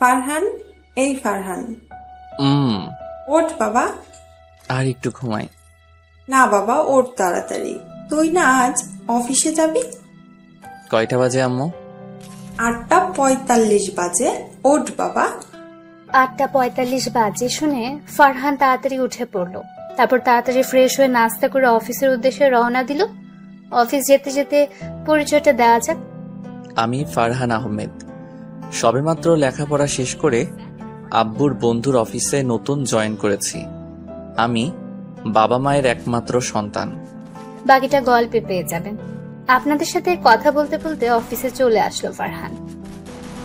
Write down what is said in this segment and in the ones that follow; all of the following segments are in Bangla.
ফারহান, এই ফারহান, ওঠ বাবা। আর একটু ঘুমাই। না বাবা, ওঠ তাড়াতাড়ি। তুই না আজ অফিসে যাবি? কয়টা বাজে আম্মু? 8:45 বাজে। ওঠ বাবা। 8:45 বাজে শুনে ফারহান তাড়াতাড়ি উঠে পড়লো। তারপর তাড়াতাড়ি ফ্রেশ হয়ে নাস্তা করে অফিসের উদ্দেশ্যে রওনা দিল। অফিস যেতে যেতে পরিচয়টা দেওয়া যাক। আমি ফারহান আহমেদ। সবেমাত্র লেখাপড়া শেষ করে আব্বুর বন্ধুর অফিসে নতুন জয়েন করেছি। আমি বাবা মায়ের একমাত্র সন্তান। বাকিটা গল্পে পেয়ে যাবেন। আপনাদের সাথে কথা বলতে বলতে অফিসে চলে আসলো ফারহান।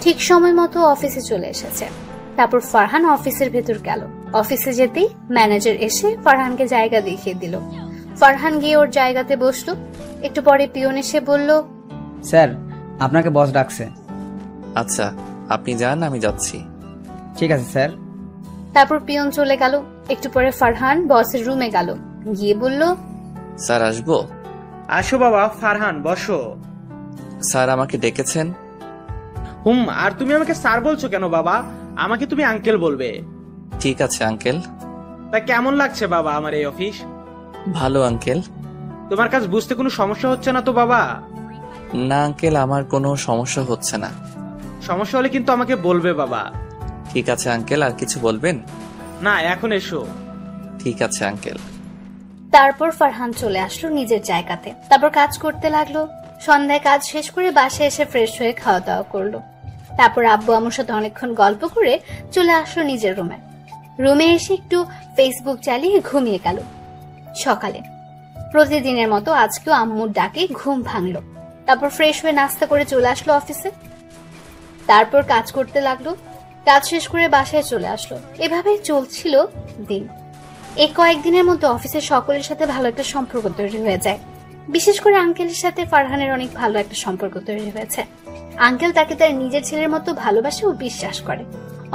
ঠিক সময় মতো অফিসে চলে এসেছে। তারপর ফারহান অফিসের ভেতর গেল। অফিসে যেতেই ম্যানেজার এসে ফারহানকে জায়গা দেখিয়ে দিল। ফারহান গিয়ে ওর জায়গাতে বসলো। একটু পরে পিয়ন এসে বলল, স্যার, আপনাকে বস ডাকছে। আচ্ছা, আপনি যান, আমি যাচ্ছি। ঠিক আছে স্যার। তারপর পিয়ন চলে গেল। একটু পরে ফারহান বসের রুমে গেল। গিয়ে বলল, স্যার আসবো? আসো বাবা ফারহান, বসো। স্যার আমাকে ডেকেছেন? আর তুমি আমাকে স্যার বলছো কেন বাবা? আমাকে তুমি আঙ্কেল বলবে। ঠিক আছে আঙ্কেল। তা কেমন লাগছে বাবা আমার এই অফিস? ভালো আঙ্কেল। তোমার কাজ বুঝতে কোনো সমস্যা হচ্ছে না তো বাবা? না আঙ্কেল, আমার কোনো সমস্যা হচ্ছে না। সমস্যা হলে কিন্তু আমাকে বলবে বাবা। ঠিক আছে আঙ্কেল। আর কিছু বলবেন? না, এখন এসো। ঠিক আছে আঙ্কেল। তারপর ফারহান চলে আসলো নিজের জায়গাতে। তারপর কাজ করতে লাগলো। সন্ধ্যায় কাজ শেষ করে বাসায় এসে ফ্রেশ হয়ে খাওয়া দাওয়া করলো। তারপর আব্বু আম্মুর সাথে অনেকক্ষণ গল্প করে চলে আসলো নিজের রুমে। রুমে এসে একটু ফেসবুক চালিয়ে ঘুমিয়ে গেল। সকালে প্রতিদিনের মতো আজকেও আম্মুর ডাকে ঘুম ভাঙলো। তারপর ফ্রেশ হয়ে নাস্তা করে চলে আসলো অফিসে। তারপর কাজ করতে লাগলো। কাজ শেষ করে বাসায় চলে আসলো। এভাবেই চলছিল দিন। এই কয়েকদিনের মধ্যে অফিসের সকলের সাথে ভালো একটা সম্পর্ক তৈরি হয়ে যায়। বিশেষ করে আঙ্কেলের সাথে ফারহানের অনেক ভালো একটা সম্পর্ক তৈরি হয়েছে। আঙ্কেল তাকে তার নিজের ছেলের মতো ভালোবাসে ও বিশ্বাস করে।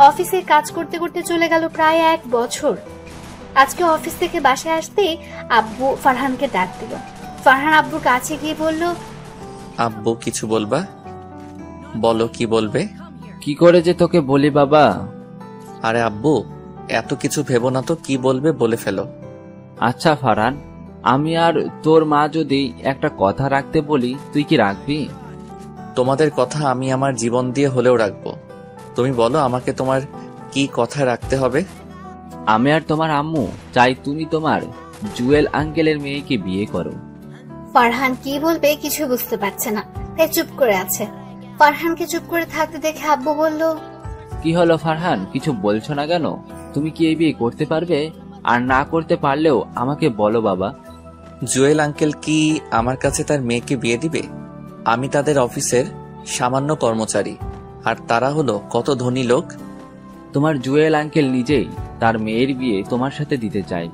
অফিসে কাজ করতে করতে চলে গেল প্রায় 1 বছর। আজকে অফিস থেকে বাসায় আসতেই আব্বু ফারহানকে ডাক দিল। ফারহান আব্বুর কাছে গিয়ে বলল, আব্বু কিছু বলবা? বলো, কি বলবে? কি করে যে তোকে বলি বাবা। আরে আব্বু, এত কিছু ভেবো না তো, কি বলবে বলে ফেলো। আচ্ছা ফারহান, আমি আর তোর মা যদি একটা কথা রাখতে বলি, তুই কি রাখবি? তোমাদের কথা আমি আমার জীবন দিয়ে হলেও রাখবো। তুমি বলো আমাকে তোমার কি কথা রাখতে হবে? আমি আর তোমার আম্মু চাই তুমি তোমার জুয়েল আঙ্কেলের মেয়েকে বিয়ে করো। ফারহান কি বলবে কিছু বুঝতে পারছে না, তাই চুপ করে আছে। ফারহানকে চুপ করে থাকতে দেখে আব্বু বলল, কি হলো ফারহান, কিছু বলছো না কেন? তুমি কি এই বিয়ে করতে পারবে? আর না করতে পারলেও আমাকে বলো বাবা। জুয়েল আঙ্কেল কি আমার কাছে তার মেয়েকে বিয়ে দিবে? আমি তাদের অফিসের সামান্য কর্মচারী, আর তারা হলো কত ধনী লোক। তোমার জুয়েল আঙ্কেল নিজেই তার মেয়ের বিয়ে তোমার সাথে দিতে চায়।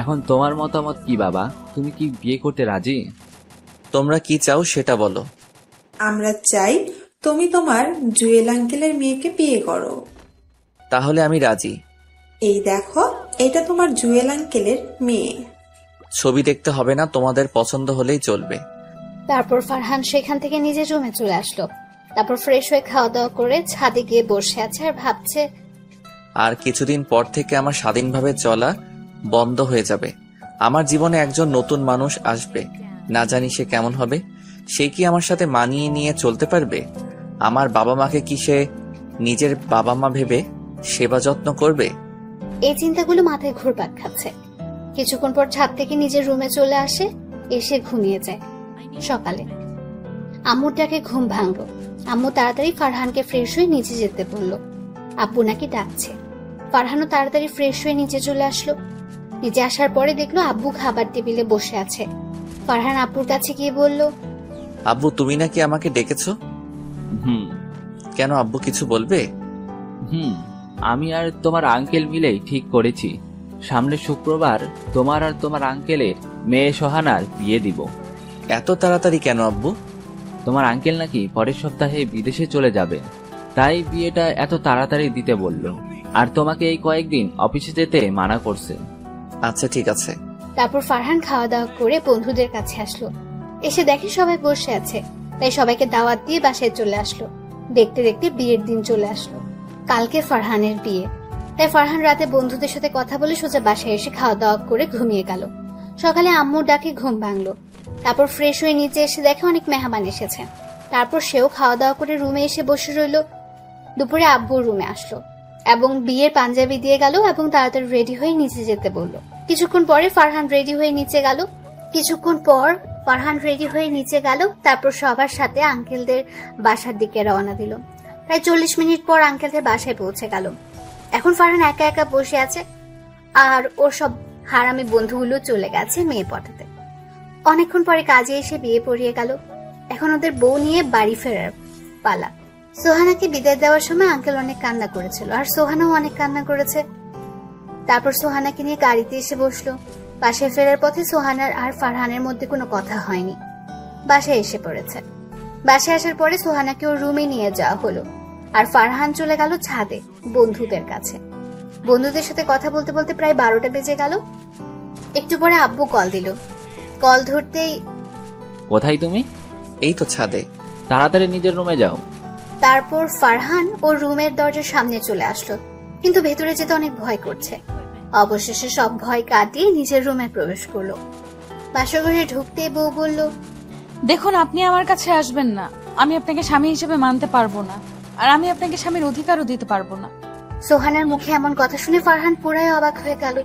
এখন তোমার মতামত কি বাবা? তুমি কি বিয়ে করতে রাজি? তোমরা কি চাও সেটা বলো। আমরা চাই তুমি তোমার জুয়েল আঙ্কেলের মেয়েকে বিয়ে করো। তাহলে আমি রাজি। এই দেখো, এটা তোমার জুয়েল আঙ্কেলের মেয়ে। ছবি দেখতে হবে না, তোমাদের পছন্দ হলেই চলবে। তারপর ফারহান সেখান থেকে নিজের রুমে চলে আসলো। তারপর ফ্রেশ হয়ে খাওয়া দাওয়া করে ছাদে গিয়ে বসে আছে আর ভাবছে, আর কিছুদিন পর থেকে আমার স্বাধীনভাবে চলা বন্ধ হয়ে যাবে। আমার জীবনে একজন নতুন মানুষ আসবে, না জানি সে কেমন হবে। সে কি আমার সাথে মানিয়ে নিয়ে চলতে পারবে? আমার বাবা মাকে কি সে নিজের বাবা মা ভেবে সেবা যত্ন করবে? এই চিন্তাগুলো মাথায় ঘুরপাক খাচ্ছে। কিছুক্ষণ পর ছাদ থেকে নিজের রুমে চলে আসে, এসে ঘুমিয়ে যায়। সকালে আম্মুর ডাকে ঘুম ভাঙলো। আম্মু তাড়াতাড়ি ফারহানকে ফ্রেশ হয়ে নিচে যেতে বলল। আব্বু নাকি ডাকছে। ফারহানও তাড়াতাড়ি ফ্রেশ হয়ে নিচে চলে আসলো। নিচে আসার পরে দেখলো আব্বু খাবার টেবিলে বসে আছে। ফারহান আব্বুর কাছে গিয়ে বলল, আব্বু তুমি নাকি আমাকে ডেকেছো? কেন আব্বু, কিছু বলবে? আমি আর তোমার আঙ্কেল মিলেই ঠিক করেছি, সামনে শুক্রবার তোমার আর তোমার আঙ্কেলের মেয়ে সোহানার বিয়ে দিব। এত তাড়াতাড়ি কেন আব্বু? তোমার আঙ্কেল নাকি পরের সপ্তাহে বিদেশে চলে যাবে, তাই বিয়েটা এত তাড়াতাড়ি দিতে বলল। আর তোমাকে এই কয়েকদিন অফিসে যেতে মানা করছে। আচ্ছা ঠিক আছে। তারপর ফারহান খাওয়া দাওয়া করে বন্ধুদের কাছে আসলো। এসে দেখে সবাই বসে আছে, তাই সবাইকে দাওয়াত দিয়ে বাসায় চলে আসলো। দেখতে দেখতে বিয়ের দিন চলে আসলো। কালকে ফারহানের বিয়ে, তাই ফারহান রাতে বন্ধুদের সাথে কথা বলে সোজা বাসায় এসে খাওয়া দাওয়া করে ঘুমিয়ে গেল। সকালে আম্মুর ডাকে ঘুম ভাঙলো। তারপর ফ্রেশ হয়ে নিচে এসে দেখে অনেক মেহমান এসেছে। তারপর সেও খাওয়া দাওয়া করে রুমে এসে বসে রইল। দুপুরে আব্বু রুমে আসলো এবং বিয়ের পাঞ্জাবি দিয়ে গেল এবং তাড়াতাড়ি রেডি হয়ে নিচে যেতে বললো। কিছুক্ষণ পর ফারহান রেডি হয়ে নিচে গেল। তারপর সবার সাথে আঙ্কেলদের বাসার দিকে রওনা দিল। প্রায় 40 মিনিট পর আঙ্কেলদের বাসায় পৌঁছে গেল। এখন ফারহান একা একা বসে আছে আর ওর সব হারামি বন্ধুগুলো চলে গেছে মেয়ে পটাতে। অনেকক্ষণ পরে কাজে এসে বিয়ে পড়িয়ে গেল। এখন ওদের বউ নিয়ে বাড়ি ফেরার পালা। সোহানাকে বিদায় দেওয়ার সময় আঙ্কেল অনেক কান্না করেছিল আর সোহানাও অনেক কান্না করেছে। তারপর সোহানাকে নিয়ে গাড়িতে এসে বসলো। বাসায় ফেরার পথে সোহানার আর ফারহানের মধ্যে কোনো কথা হয়নি। বাসায় এসে পড়েছে। বাসায় আসার পরে সোহানাকে ওর রুমে নিয়ে যাওয়া হলো আর ফারহান চলে গেল ছাদে বন্ধুদের কাছে। বন্ধুদের সাথে কথা বলতে বলতে প্রায় 12টা বেজে গেল। একটু পরে আব্বু কল দিল। কল ধরতেই, কোথায় তুমি? এই তো ছাদে। তাড়াতাড়ি নিজের রুমে যাও। তারপর ফারহান ওর রুমের দরজার সামনে চলে আসলো, কিন্তু ভেতরে যেতে অনেক ভয় করছে। অবশেষে সব ভয় কাটিয়ে নিজের রুমে প্রবেশ করলো। বাসঘরে ঢুকতে বউ বলল, দেখুন, আপনি আমার কাছে আসবেন না। আমি আপনাকে স্বামী হিসেবে মানতে পারবো না, আর আমি আপনাকে স্বামীর অধিকারও দিতে পারবো না। সোহানার মুখে এমন কথা শুনে ফারহান পুরাই অবাক হয়ে গেল।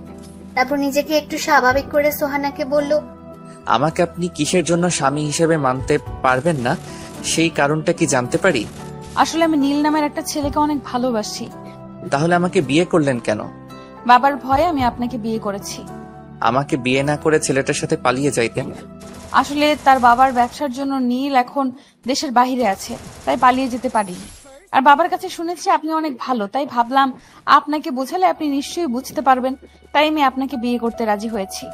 তারপর নিজেকে একটু স্বাভাবিক করে সোহানাকে বলল, আমাকে আপনি কিসের জন্য স্বামী হিসেবে মানতে পারবেন না, সেই কারণটা কি জানতে পারি? আসলে আমি নীল নামের একটা ছেলেকে অনেক ভালোবাসি। তাহলে আমাকে বিয়ে করলেন কেন? বাবার ভয়ে আমি আপনাকে বিয়ে করেছি। আমাকে বিয়ে না করে ছেলেটার সাথে পালিয়ে যাইতেন। আসলে তার বাবার ব্যবসার জন্য নীল এখন দেশের বাইরে আছে, তাই পালিয়ে যেতে পারিনি। আর বাবার কাছে শুনেছি আপনি অনেক ভালো, তাই ভাবলাম আপনাকে বোঝালে আপনি নিশ্চয়ই বুঝতে পারবেন, তাই আমি আপনাকে বিয়ে করতে রাজি হয়েছি।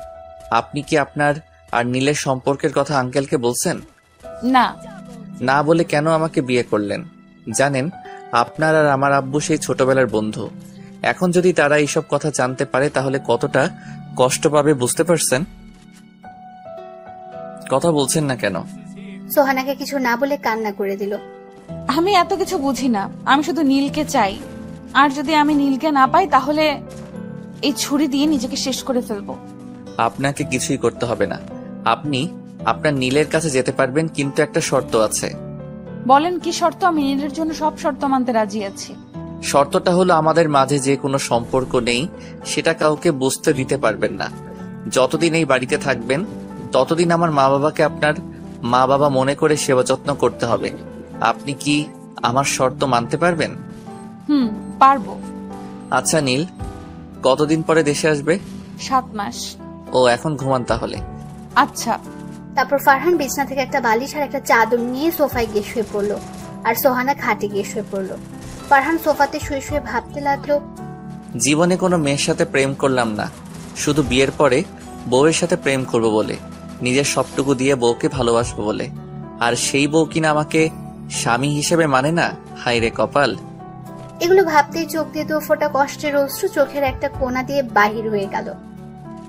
আপনি কি আপনার আর নীলের সম্পর্কের কথা আঙ্কেলকে বলছেন? না। না বলে কেন আমাকে বিয়ে করলেন? জানেন, আপনার আর আমার আব্বু সেই ছোটবেলার বন্ধু। এখন যদি তারা এইসব কথা জানতে পারে তাহলে কতটা কষ্ট পাবে বুঝতে পারছেন? কথা বলছেন না কেন? সোহানাকে কিছু না বলে কান্না করে দিল। আমি এত কিছু বুঝি না, আমি শুধু নীলকে চাই। আর যদি আমি নীলকে না পাই তাহলে এই ছুরি দিয়ে নিজেকে শেষ করে ফেলবো। আপনাকে কিছুই করতে হবে না। আপনি আপনার নীলের কাছে যেতে পারবেন, কিন্তু একটা শর্ত আছে। বলেন কি শর্ত? আমি নীলের জন্য সব শর্ত মানতে রাজি আছি। শর্তটা হলো আমাদের মাঝে যে কোনো সম্পর্ক নেই সেটা কাউকে বুঝতে দিতে পারবেন না। যতদিন এই বাড়িতে থাকবেন ততদিন আমার মা বাবাকে আপনার মা বাবা মনে করে সেবা যত্ন করতে হবে। আপনি কি আমার শর্ত মানতে পারবেন? পারবো। আচ্ছা নীল, কতদিন পরে দেশে আসবে? 7 মাস। ও, এখন ঘুমান তাহলে। আচ্ছা। তারপর ফারহান বিছনা থেকে একটা বালিশ আর একটা চাদর নিয়ে সোফায় গিয়ে শুয়ে পড়লো আর সোহানা খাটে গিয়ে শুয়ে পড়লো। ফারহান সোফাতে শুয়ে শুয়ে ভাবতে লাগলো, জীবনে কোনো মেয়ের সাথে প্রেম করলাম না, শুধু বিয়ের পরে বউয়ের সাথে প্রেম করব বলে, নিজের সবটুকু দিয়ে বউকে ভালোবাসবো বলে। আর সেই বউ কিনা আমাকে স্বামী হিসেবে মানে না। হায় রে কপাল। এগুলো ভাবতেই চোখ দিয়ে 2 ফোঁটা কষ্টের অশ্রু চোখের একটা কোণা দিয়ে বাহির হয়ে গেল।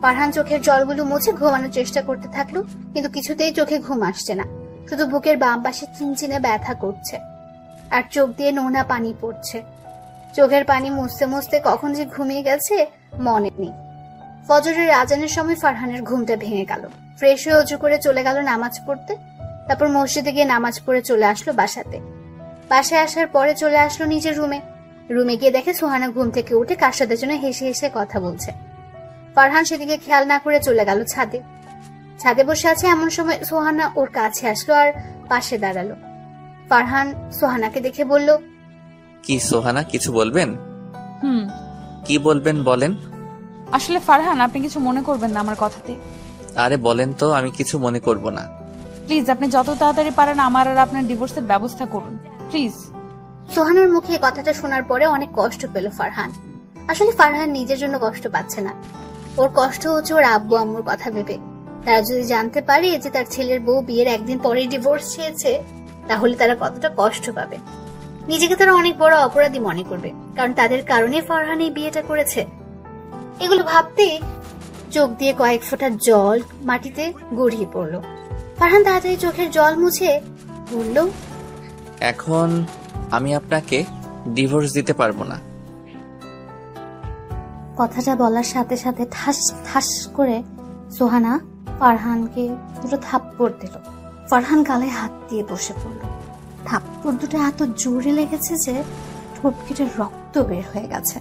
ফারহান চোখের জলগুলো মুছে ঘুমানোর চেষ্টা করতে থাকলো, কিন্তু কিছুতেই চোখে ঘুম আসছে না। শুধু বুকের বাম পাশে চিনচিনে ব্যথা করছে আর চোখ দিয়ে নোনা পানি পড়ছে। চোখের পানি মুছতে মুছতে কখন যে ঘুমিয়ে গেছে মনে নেই। ফজরের আজানের সময় ফারহানের ঘুমটা ভেঙে গেল। ফ্রেশ হয়ে অজু করে চলে গেল নামাজ পড়তে। তারপর মসজিদে গিয়ে নামাজ পড়ে চলে আসলো বাসাতে। বাসায় আসার পরে চলে আসলো নিজের রুমে গিয়ে দেখে সোহানা ঘুম থেকে উঠে কার সাথে যেন হেসে হেসে কথা বলছে। ফারহান সেদিকে খেয়াল না করে চলে গেল ছাদে বসে আছে। এমন সময় সোহানা ওর কাছে আসলো আর পাশে দাঁড়ালো। ফারহান সোহানাকে দেখে বলল, কি সোহানা, কিছু বলবেন? হুম। কি বলবেন বলেন। আসলে ফারহান, আপনি কিছু মনে করবেন না আমার কথাতে? আরে বলেন তো, আমি কিছু মনে করব না। প্লিজ, আপনি যত তাড়াতাড়ি পারেন আমার আর আপনার ডিভোর্সের ব্যবস্থা করুন, প্লিজ। সোহানার মুখে কথাটা শোনার পরে অনেক কষ্ট পেল ফারহান। আসলে ফারহান নিজের জন্য কষ্ট পাচ্ছে না, ওর কষ্ট হচ্ছে ওর আব্বু আম্মুর কথা ভেবে। তারা যদি জানতে পারে যে তার ছেলের বউ বিয়ের একদিন পরেই ডিভোর্স চেয়েছে, তাহলে তারা কতটা কষ্ট পাবে। নিজেকে তারা অনেক বড় অপরাধী মনে করবে, কারণ তাদের কারণে ফারহান এই বিয়েটা করেছে। এগুলো ভাবতে চোখ দিয়ে কয়েক ফোঁটা জল মাটিতে গড়িয়ে পড়লো। ফারহান তাড়াতাড়ি চোখের জল মুছে বলল, এখন আমি আপনাকে ডিভোর্স দিতে পারবো না। কথাটা বলার সাথে সাথে ঠাস ঠাস করে সোহানা ফারহানকে দুটো থাপ্পড় দিল। ফারহান গালে হাত দিয়ে বসে পড়ল। থাপ্পড় দুটো এত জোরে লেগেছে যে ঠোঁট কেটে রক্ত বের হয়ে গেছে।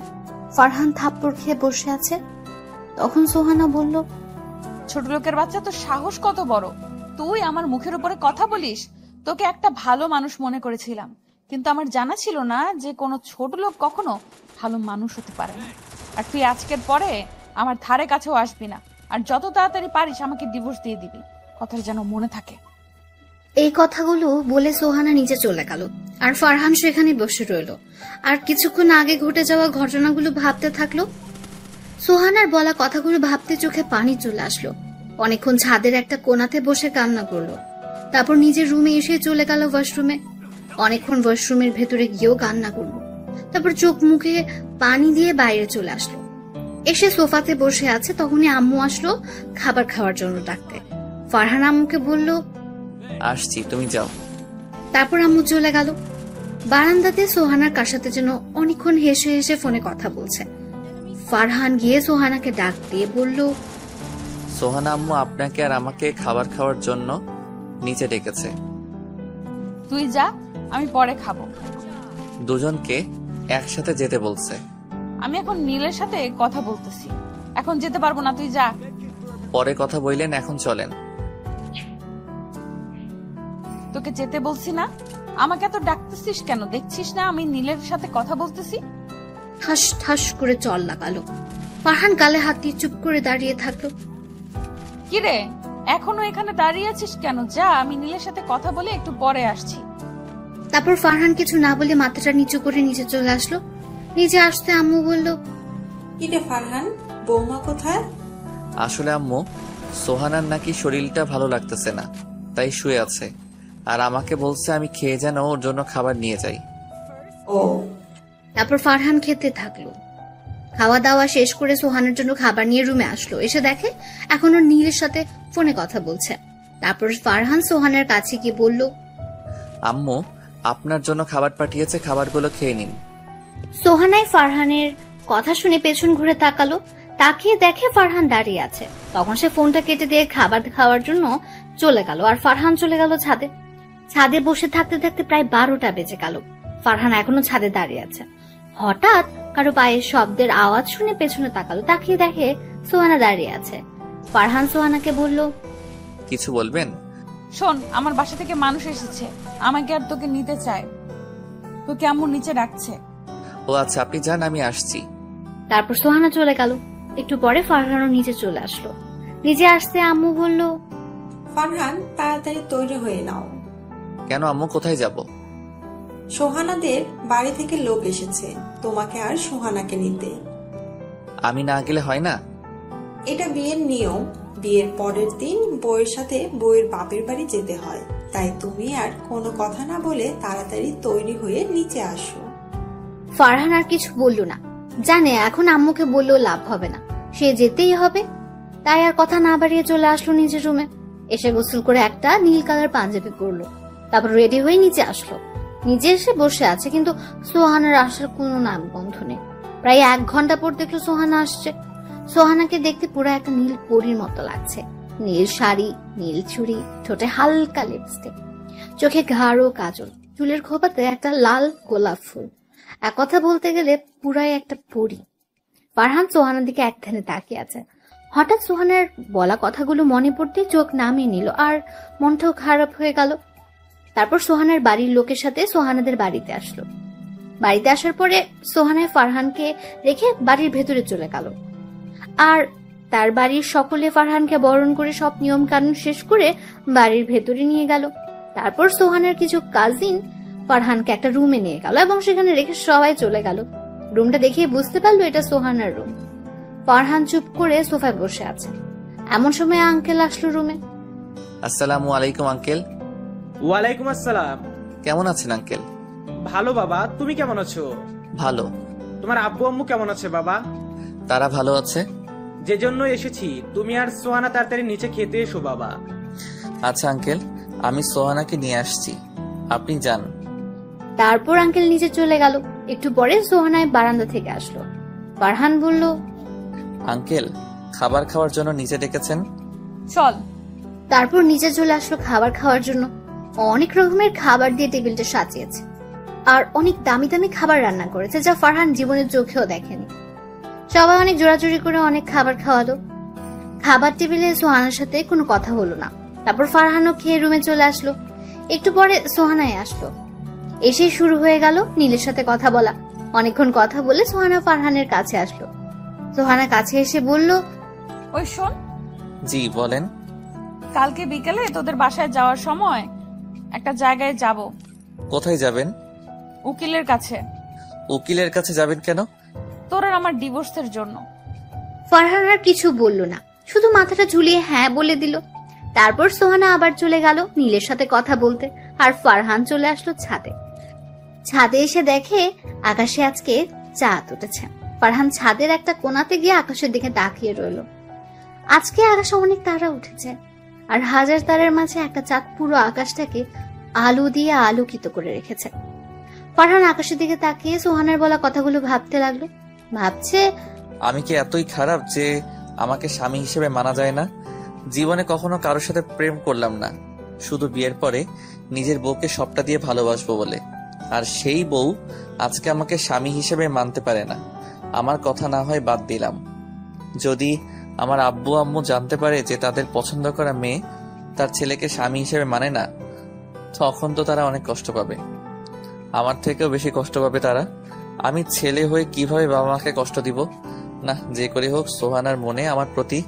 ফারহান থাপ্পড় খেয়ে বসে আছে। তখন সোহানা বলল, ছোট লোকের বাচ্চা, তোর সাহস কত বড়! তুই আমার মুখের উপরে কথা বলিস? তোকে একটা ভালো মানুষ মনে করেছিলাম, কিন্তু আমার জানা ছিল না যে কোনো ছোট লোক কখনো ভালো মানুষ হতে পারে না। আর তুই আজকের পরে আমার ধারে কাছেও আসবি না, আর যত তাড়াতাড়ি পারিস আমাকে ডিভোর্স দিয়ে দিবি। কথাটা যেন মনে থাকে। এই কথাগুলো বলে সোহানা নিচে চলে গেল, আর ফারহান সেখানে বসে রইল আর কিছুক্ষণ আগে ঘটে যাওয়া ঘটনাগুলো ভাবতে থাকলো। সোহানার বলা কথাগুলো ভাবতে চোখে পানি চলে আসলো। অনেকক্ষণ ছাদের একটা কোণাতে বসে কান্না করলো। তারপর নিজের রুমে এসে চলে গেল ওয়াশরুমে। অনেকক্ষণ ওয়াশরুমের ভেতরে গিয়েও কান্না করলো। তারপর চোখ মুখে পানি দিয়ে বাইরে চলে আসলো। এসে সোফাতে বসে আছে, তখনই আম্মু আসলো খাবার খাওয়ার জন্য ডাকতে। ফারহান আম্মুকে বলল, আসছি, তুমি যাও। তারপর আম্মু চলে গেল। বারান্দাতে সোহানার কার সাথে যেন অনেকক্ষণ হেসে হেসে ফোনে কথা বলছে। ফারহান গিয়ে সোহানাকে ডাক দিয়ে বলল, সোহানা আম্মু আপনাকে আর আমাকে খাবার খাওয়ার জন্য নিচে ডেকেছে। তুই যা, আমি পরে খাবো। দুজনকে একসাথে যেতে বলছে। আমি এখন নীলের সাথে কথা বলতেছি, এখন যেতে পারবো না, তুই যা। পরে কথা বললেন, এখন চলেন। তোকে যেতে বলছি না? আমাকে এত ডাকতেছিস কেন? দেখছিস না আমি নীলের সাথে কথা বলতেছি? ঠাস ঠাস করে চল লাগালো। ফারহান গালে হাত দিয়ে চুপ করে দাঁড়িয়ে থাকলো। কিরে, এখনো এখানে দাঁড়িয়ে আছিস কেন? যা, আমি নীলের সাথে কথা বলে একটু পরে আসছি। তারপর ফারহান কিছু না বলে মাথাটা নিচু করে নিচে চলে আসলো। নিচে আসতে আম্মু বলল, কিরে ফারহান, বৌমা কোথায়? আসলে আম্মু, সোহানার নাকি শরীরটা ভালো লাগতেছে না, তাই শুয়ে আছে। আর আমাকে বলছে আমি খেয়ে যেন ওর জন্য খাবার নিয়ে যাই। ও। তারপর ফারহান খেতে থাকলো। খাওয়া দাওয়া শেষ করে সোহানের জন্য খাবার নিয়ে রুমে আসলো। এসে দেখে এখনো নীলের সাথে ফোনে কথা বলছে। তারপর ফারহান সোহানের কাছে গিয়ে বলল, আম্মু আপনার জন্য খাবার পাঠিয়েছে, খাবারগুলো খেয়ে নিন। সোহানাই ফারহানের কথা শুনে পেছন ঘুরে তাকালো। তাকিয়ে দেখে ফারহান দাঁড়িয়ে আছে। তখন সে ফোনটা কেটে দিয়ে খাবার খাওয়ার জন্য চলে গেল, আর ফারহান চলে গেল ছাদে। ছাদে বসে থাকতে থাকতে প্রায় 12টা বেজে গেল। ফারহান এখনো ছাদে দাঁড়িয়ে আছে। হঠাৎ কারো পায়ের শব্দের আওয়াজ শুনে পেছনে তাকালো। তাকিয়ে দেখে সোহানা দাঁড়িয়ে আছে। ফারহান সোহানাকে বলল, কিছু বলবেন? শোন, আমার বাসা থেকে মানুষ এসেছে, আমাকে আর তোকে নিতে চায়। তোকে আম্মু নিচে ডাকছে। ও আচ্ছা, আপনি যান, আমি আসছি। তারপর সোহানা চলে গেল। একটু পরে ফারহানও নিচে চলে আসলো। নিচে আসতে আম্মু বলল, ফারহান, তাড়াতাড়ি তৈরি হয়ে নাও। কেন আম্মু, কোথায় যাব? সোহানাদের বাড়ি থেকে লোক এসেছে তোমাকে আর সোহানাকে নিতে। আমি না গেলে হয় না? এটা বিয়ের নিয়ম। বিয়ের পরের দিন বউয়ের সাথে বউয়ের বাপের বাড়ি যেতে হয়। তাই তুমি আর কোনো কথা না বলে তাড়াতাড়ি তৈরি হয়ে নিচে আসো। ফারহান আর কিছু বলল না। জানে এখন আম্মুকে বললেও লাভ হবে না, সে যেতেই হবে। তাই আর কথা না বাড়িয়ে চলে আসলো নিজের রুমে। এসে গোসল করে একটা নীল কালার পাঞ্জাবি পরলো। তারপর রেডি হয়ে নিচে আসলো। নিচে এসে বসে আছে, কিন্তু সোহানার আসার কোনো নাম গন্ধ নেই। প্রায় 1 ঘন্টা পর দেখলো সোহানা আসছে। সোহানাকে দেখতে পুরো একটা নীল পরীর মতো লাগছে। নীল শাড়ি, নীল চুড়ি, ঠোঁটে হালকা লিপস্টিক, চোখে গাঢ় কাজল, চুলের খোপাতে একটা লাল গোলাপ ফুল। এক কথা বলতে গেলে পুরাই একটা পরী। ফারহান সোহানার দিকে এক ধ্যানে তাকিয়ে আছে। হঠাৎ সোহানার বলা কথাগুলো মনে পড়তে চোখ নামিয়ে নিল, আর মনটাও খারাপ হয়ে গেল। তারপর সোহানার বাড়ির লোকের সাথে সোহানাদের বাড়িতে আসলো। বাড়িতে আসার পরে সোহানায় ফারহানকে রেখে বাড়ির ভেতরে চলে গেল। আর তার বাড়ির সকলে ফারহানকে বরণ করে সব নিয়ম কানুন শেষ করে বাড়ির ভেতরে নিয়ে গেল। তারপর সোহানার কিছু কাজিন ফারহানকে একটা রুমে নিয়ে গেল এবং সেখানে রেখে সবাই চলে গেল। রুমটা দেখে বুঝতে পারলো এটা সোহানার রুম। ফারহান চুপ করে সোফায় বসে আছে। এমন সময় আঙ্কেল আসলো রুমে। আসসালামু আলাইকুম আঙ্কেল। ওয়ালাইকুম আসসালাম। কেমন আছেন আঙ্কেল? ভালো বাবা, তুমি কেমন আছো? ভালো। তোমার আব্বু আম্মু কেমন আছে বাবা? তারা ভালো আছে। যে জন্য এসেছি, তুমি আর সোহানা তাড়াতাড়ি নিচে খেতে এসো বাবা। আচ্ছা আঙ্কেল, আমি সোহানাকে নিয়ে আসছি, আপনি যান। তারপর আঙ্কেল নিচে চলে গেল। একটু পরে সোহানায় বারান্দা থেকে আসলো। ফারহান বলল, আঙ্কেল, খাবার খাওয়ার জন্য নিচে ডেকেছেন? চল। তারপর নিচে চলে আসলো খাবার খাওয়ার জন্য। অনেক রকমের খাবার দিয়ে টেবিলটা সাজিয়েছে, আর অনেক দামি দামি খাবার রান্না করেছে, যা ফারহান জীবনের চোখেও দেখেনি। সবাই অনেক জোরাজুরি করে অনেক খাবার খাওয়ালো। খাবার টেবিলে সোহানার সাথে কোনো কথা হলো না। তারপর ফারহানও খেয়ে রুমে চলে আসলো। একটু পরে সোহানায় আসলো। এসেই শুরু হয়ে গেল নীলের সাথে কথা বলা। অনেকক্ষণ কথা বলে সোহানা ফারহানের কাছে আসলো। সোহানা কাছে এসে বলল, ওই শোন, জি বলেন। কালকে বিকেলে তোদের বাসায় যাওয়ার সময় একটা জায়গায় যাব। কোথায় যাবেন? উকিলের কাছে। উকিলের কাছে যাবেন কেন? তোর আর আমার ডিভোর্সের জন্য। ফারহান আর কিছু বলল না, শুধু মাথাটা ঝুলিয়ে হ্যাঁ বলে দিল। তারপর সোহানা আবার চলে গেল নীলের সাথে কথা বলতে, আর ফারহান চলে আসলো ছাদে। ছাদে এসে দেখে আকাশে আজকে চাঁদ উঠেছে। ফারহান ছাদের একটা কোণাতে গিয়ে আকাশের দিকে তাকিয়ে রইল। আজকে আকাশে অনেক তারা উঠেছে, আর হাজার তারার মাঝে একটা চাঁদ পুরো আকাশটাকে আলো দিয়ে আলোকিত করে রেখেছে। ফারহান আকাশের দিকে তাকিয়ে সোহানার বলা কথাগুলো ভাবতে লাগলো। ভাবছে, আমি কি এতই খারাপ যে আমাকে স্বামী হিসেবে মানা যায় না? জীবনে কখনো কারোর সাথে প্রেম করলাম না, শুধু বিয়ের পরে নিজের বউকে সবটা দিয়ে ভালোবাসবো বলে। আর সেই বউ আজকে আমাকে স্বামী হিসেবে মানতে পারে না। আমার কথা না হয় বাদ দিলাম, যদি আমার আব্বু আম্মু জানতে পারে যে তাদের পছন্দ করা মেয়ে তার ছেলেকে স্বামী হিসেবে মানে না, তখন তো তারা অনেক কষ্ট পাবে। আমার থেকেও বেশি কষ্ট পাবে তারা। আমি ছেলে হয়ে কিভাবে বাবা মাকে কষ্ট দিব? না, যে করে হোক সোহানার মনে আমার প্রতি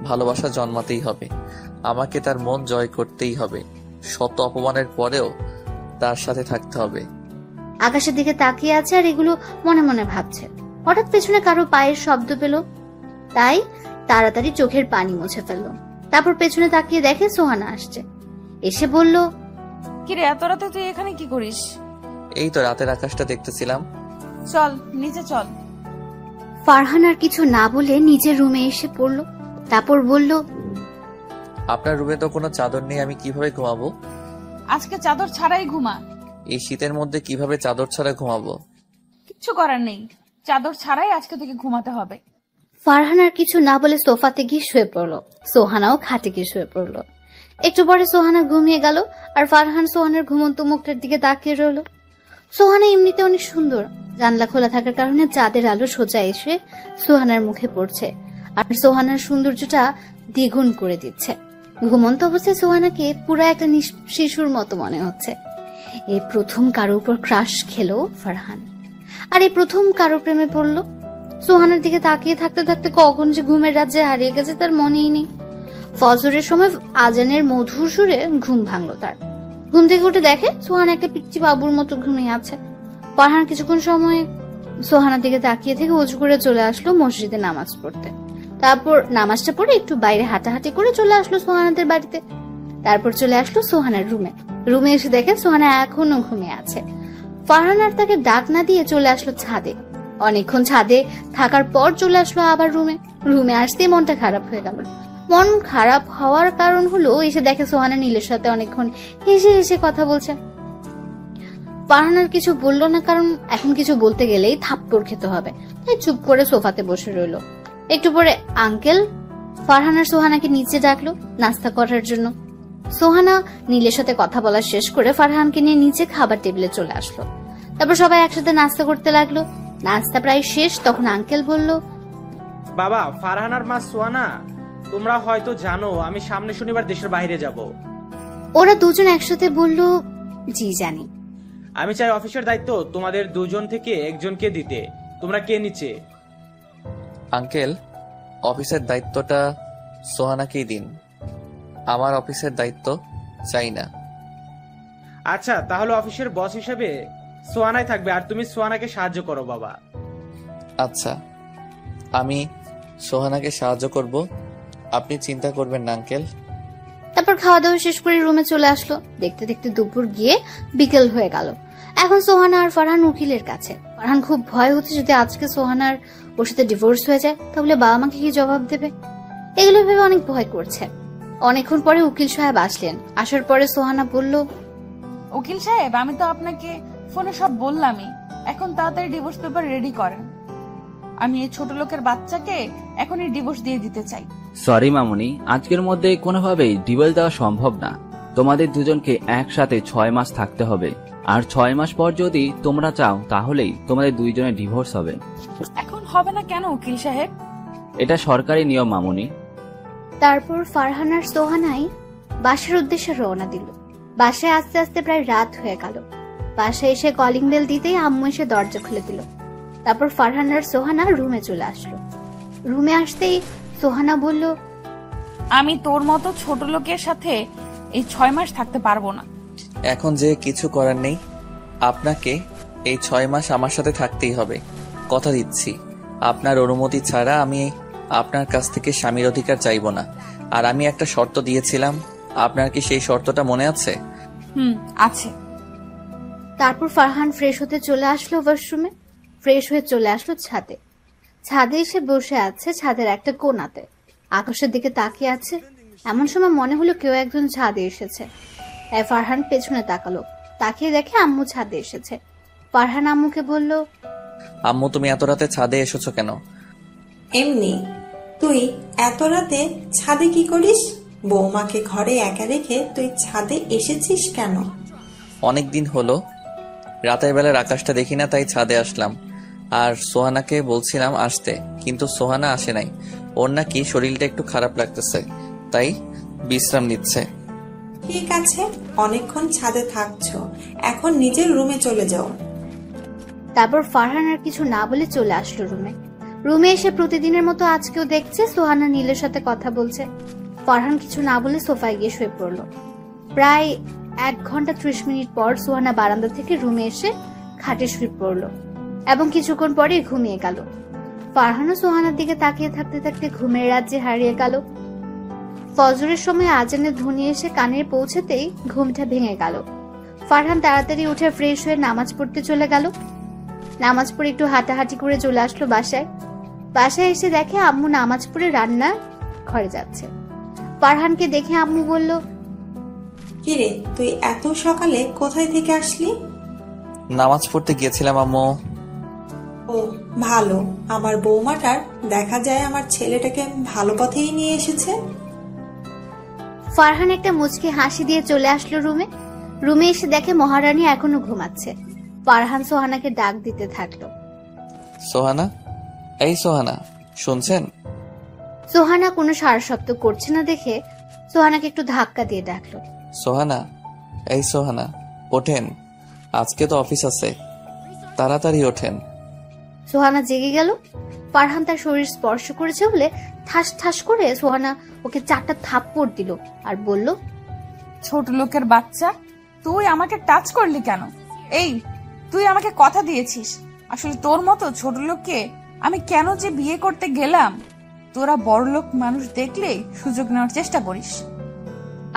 ভালোবাসা জন্মাতেই হবে। আমাকে তার মন জয় করতেই হবে। শত অপমানের পরেও তার সাথে থাকতে হবে। আকাশের দিকে তাকিয়ে আছে আর এগুলো মনে মনে ভাবছে। হঠাৎ পেছনে কারো পায়ের শব্দ পেল, তাই তাড়াতাড়ি চোখের পানি মুছে ফেললো। তারপর পেছনে তাকিয়ে দেখে সোহানা আসছে। এসে বলল, কিরে, এত রাতে তুই এখানে কি করিস? এই তো রাতের আকাশটা দেখতেছিলাম। চল নিচে চল। ফারহান আর কিছু না বলে নিজের রুমে এসে পড়লো। তারপর বলল, আপনার রুমে তো কোনো চাদর নেই, আমি কিভাবে ঘুমাবো? আজকে চাদর ছাড়াই ঘুমা। এই শীতের মধ্যে কিভাবে চাদর ছাড়া ঘুমাবো? কিচ্ছু করার নেই, চাদর ছাড়াই আজকে থেকে ঘুমাতে হবে। ফারহান আর কিছু না বলে সোফাতে গিয়ে শুয়ে পড়লো। সোহানাও খাটে গিয়ে শুয়ে পড়লো। একটু পরে সোহানা ঘুমিয়ে গেল, আর ফারহান সোহানার ঘুমন্ত মুখটার দিকে তাকিয়ে রইল। সোহানা এমনিতে অনেক সুন্দর। জানলা খোলা থাকার কারণে চাঁদের আলো সোজা এসে সোহানার মুখে পড়ছে, আর সোহানার সৌন্দর্যটা দ্বিগুণ করে দিচ্ছে। ঘুমন্ত অবস্থায় সোহানাকে পুরো একটা শিশুর মতো মনে হচ্ছে। এই প্রথম কারো উপর ক্রাশ খেলো ফারহান, আর এই প্রথম কারো প্রেমে পড়লো। সোহানার দিকে তাকিয়ে থাকতে থাকতে কখন যে ঘুমের রাজ্যে হারিয়ে গেছে তার মনেই নেই। ফজরের সময় আজানের মধুর সুরে ঘুম ভাঙলো তার। ঘুম থেকে উঠে দেখে সোহানা একটা পিচ্চি বাবুর মতো ঘুমিয়ে আছে। ফারহান কিছুক্ষণ সময় সোহানার দিকে তাকিয়ে থেকে উজু করে চলে আসলো মসজিদে নামাজ পড়তে। তারপর নামাজটা পড়ে একটু বাইরে হাঁটাহাঁটি করে চলে আসলো সোহানাদের বাড়িতে। তারপর চলে আসলো সোহানার রুমে। রুমে এসে দেখে সোহানা এখনো ঘুমিয়ে আছে। ফারহান আর তাকে ডাক না দিয়ে চলে আসলো ছাদে। অনেকক্ষণ ছাদে থাকার পর চলে আসলো আবার রুমে। রুমে আসতেই মনটা খারাপ হয়ে গেল। মন খারাপ হওয়ার কারণ হলো এসে দেখে সোহানা নীলের সাথে অনেকক্ষণ হেসে হেসে কথা বলছে। ফারহান আর কিছু বললো না, কারণ এখন কিছু বলতে গেলেই থাপ্পড় খেতে হবে, তাই চুপ করে সোফাতে বসে রইলো। একটু পরে আঙ্কেল ফারহান আর সোহানাকে নিচে ডাকলো নাস্তা করার জন্য। সোহানা নীলের সাথে কথা বলা শেষ করে ফারহানকে নিয়ে নিচে খাবার টেবিলে চলে আসলো। তারপর সবাই একসাথে নাস্তা করতে লাগলো। নাস্তা প্রায় শেষ, তখন আঙ্কেল বলল, বাবা, ফারহান আর মা সোহানা, তোমরা হয়তো জানো আমি সামনে শনিবার দেশের বাইরে যাব। ওরা দুজন একসাথে বলল, জি জানি। আমি চাই অফিসের দায়িত্ব তোমাদের দুজন থেকে একজনকে দিতে। তোমরা কে নিচে? আঙ্কেল, অফিসের দায়িত্বটা সোহানাকেই দিন। আমার অফিসের দায়িত্ব চাই না। আচ্ছা, তাহলে অফিসের বস হিসেবে সোহানাই থাকবে, আর তুমি সোহানাকে সাহায্য করো বাবা। আচ্ছা, আমি সোহানাকে সাহায্য করব, আপনি চিন্তা করবেন না আঙ্কেল। তারপর খাওয়া দাওয়া শেষ করে রুমে চলে আসলো। দেখতে দেখতে দুপুর গিয়ে বিকেল হয়ে গেল। এখন সোহানা আর ফারহান উকিলের কাছে। ফারহান খুব ভয় হচ্ছে যদি আজকে সোহানার ওর সাথে ডিভোর্স হয়ে যায় তাহলে বাবা মাকে কি জবাব দেবে, এগুলো ভেবে অনেক ভয় করছে। অনেকক্ষণ পরে উকিল সাহেব আসলেন। আসার পরে সোহানা বলল, উকিল সাহেব, আমি তো আপনাকে ফোনে সব বললামই। এখন তাড়াতাড়ি ডিভোর্স পেপার রেডি করেন। আমি এই ছোট লোকের বাচ্চাকে এখনই ডিভোর্স দিয়ে দিতে চাই। সরি মামুনি, আজকের মধ্যে কোনোভাবেই ডিভোর্স দেওয়া সম্ভব না। তোমাদের দুজনকে একসাথে 6 মাস থাকতে হবে, আর 6 মাস পর যদি তোমরা চাও তাহলেই তোমাদের দুইজনের ডিভোর্স হবে। এখন হবে না কেন উকিল সাহেব? এটা সরকারি নিয়ম মামুনি। তারপর ফারহান আর সোহানাই বাসার উদ্দেশ্যে রওনা দিল। বাসায় আস্তে আস্তে প্রায় রাত হয়ে গেল। বাসায় এসে কলিং বেল দিতেই আম্মু এসে দরজা খুলে দিল। তারপর ফারহান আর সোহানা রুমে চলে আসলো। রুমে আসতেই সোহানা বলল, আমি তোর মতো ছোট লোকের সাথে এই 6 মাস থাকতে পারবো না। এখন যে কিছু করার নেই, আপনাকে এই 6 মাস আমার সাথে থাকতেই হবে। কথা দিচ্ছি, আপনার অনুমতি ছাড়া আমি আপনার কাছ থেকে স্বামীর অধিকার চাইব না। আর আমি একটা শর্ত দিয়েছিলাম, আপনার কি সেই শর্তটা মনে আছে? আছে। তারপর ফারহান ফ্রেশ হতে চলে আসলো ওয়াশরুমে। ফ্রেশ হয়ে চলে আসলো ছাদে। ছাদে এসে বসে আছে ছাদের একটা কোণাতে, আকাশের দিকে তাকিয়ে আছে। এমন সময় মনে হলো কেউ একজন ছাদে এসেছে। তাই ফারহান পেছনে তাকালো, তাকিয়ে দেখে আম্মু ছাদে এসেছে। ফারহান আম্মুকে বলল, আম্মু, তুমি এত রাতে ছাদে এসেছো কেন? এমনি। তুই এত রাতে ছাদে কি করিস? বৌমাকে ঘরে একা রেখে তুই ছাদে এসেছিস কেন? অনেক দিন হলো রাতের বেলার আকাশটা দেখি না, তাই ছাদে আসলাম। আর সোহানাকে বলছিলাম আসতে, কিন্তু সোহানা আসে নাই। ওর নাকি শরীরটা একটু খারাপ লাগতেছে, তাই বিশ্রাম নিচ্ছে। ঠিক আছে, অনেকক্ষণ ছাদে থাকছো, এখন নিজের রুমে চলে যাও। তারপর ফারহান আর কিছু না বলে চলে আসলো রুমে। রুমে এসে প্রতিদিনের মতো আজকেও দেখছে সোহানা নীলের সাথে কথা বলছে। ফারহান কিছু না বলে সোফায় গিয়ে শুয়ে পড়লো। প্রায় 1 ঘন্টা 30 মিনিট পর সোহানা বারান্দা থেকে রুমে এসে খাটে শুয়ে পড়লো এবং কিছুক্ষণ পরে ঘুমিয়ে গেল। ফারহানও সোহানার দিকে তাকিয়ে থাকতে থাকতে ঘুমের রাজ্যে হারিয়ে গেল। ফজরের সময় আজানের ধ্বনি এসে কানে পৌঁছাতেই ঘুমটা ভেঙে গেল। ফারহান তাড়াতাড়ি উঠে ফ্রেশ হয়ে নামাজ পড়তে চলে গেল। নামাজ পড়ে একটু হাঁটাহাঁটি করে চলে আসলো বাসায়। বাসায় এসে দেখে আম্মু নামাজ পড়ে রান্না ঘরে যাচ্ছে। ফারহানকে দেখে আম্মু বলল, কিরে, তুই এত সকালে কোথায় থেকে আসলি? নামাজ পড়তে গিয়েছিলাম আম্মু। ও ভালো, আমার বৌমাটার দেখা যায় আমার ছেলেটাকে ভালো পথেই নিয়ে এসেছে। ফারহান একটা মুচকি হাসি দিয়ে চলে আসলো রুমে। রুমে এসে দেখে মহারানী এখনো ঘুমাচ্ছে। ফারহান সোহানাকে ডাক দিতে থাকলো। সোহানা, এই সোহানা, শুনছেন? সোহানা কোনো সারা শব্দ করছে না দেখে সোহানাকে একটু ধাক্কা দিয়ে ডাকলো। সোহানা, এই সোহানা, ওঠেন, আজকে তো অফিস আছে, তাড়াতাড়ি ওঠেন। সোহানা জেগে গেল। ফারহান তার শরীর স্পর্শ করেছে বলে ঠাস ঠাস করে সোহানা ওকে 4টা থাপ্পড় দিল আর বলল, ছোট লোকের বাচ্চা, তুই আমাকে টাচ করলি কেন? এই, তুই আমাকে কথা দিয়েছিস, আসলে তোর মতো ছোট লোককে আমি কেন যে বিয়ে করতে গেলাম? তোরা বড়লোক মানুষ দেখলে সুযোগ নেওয়ার চেষ্টা করিস।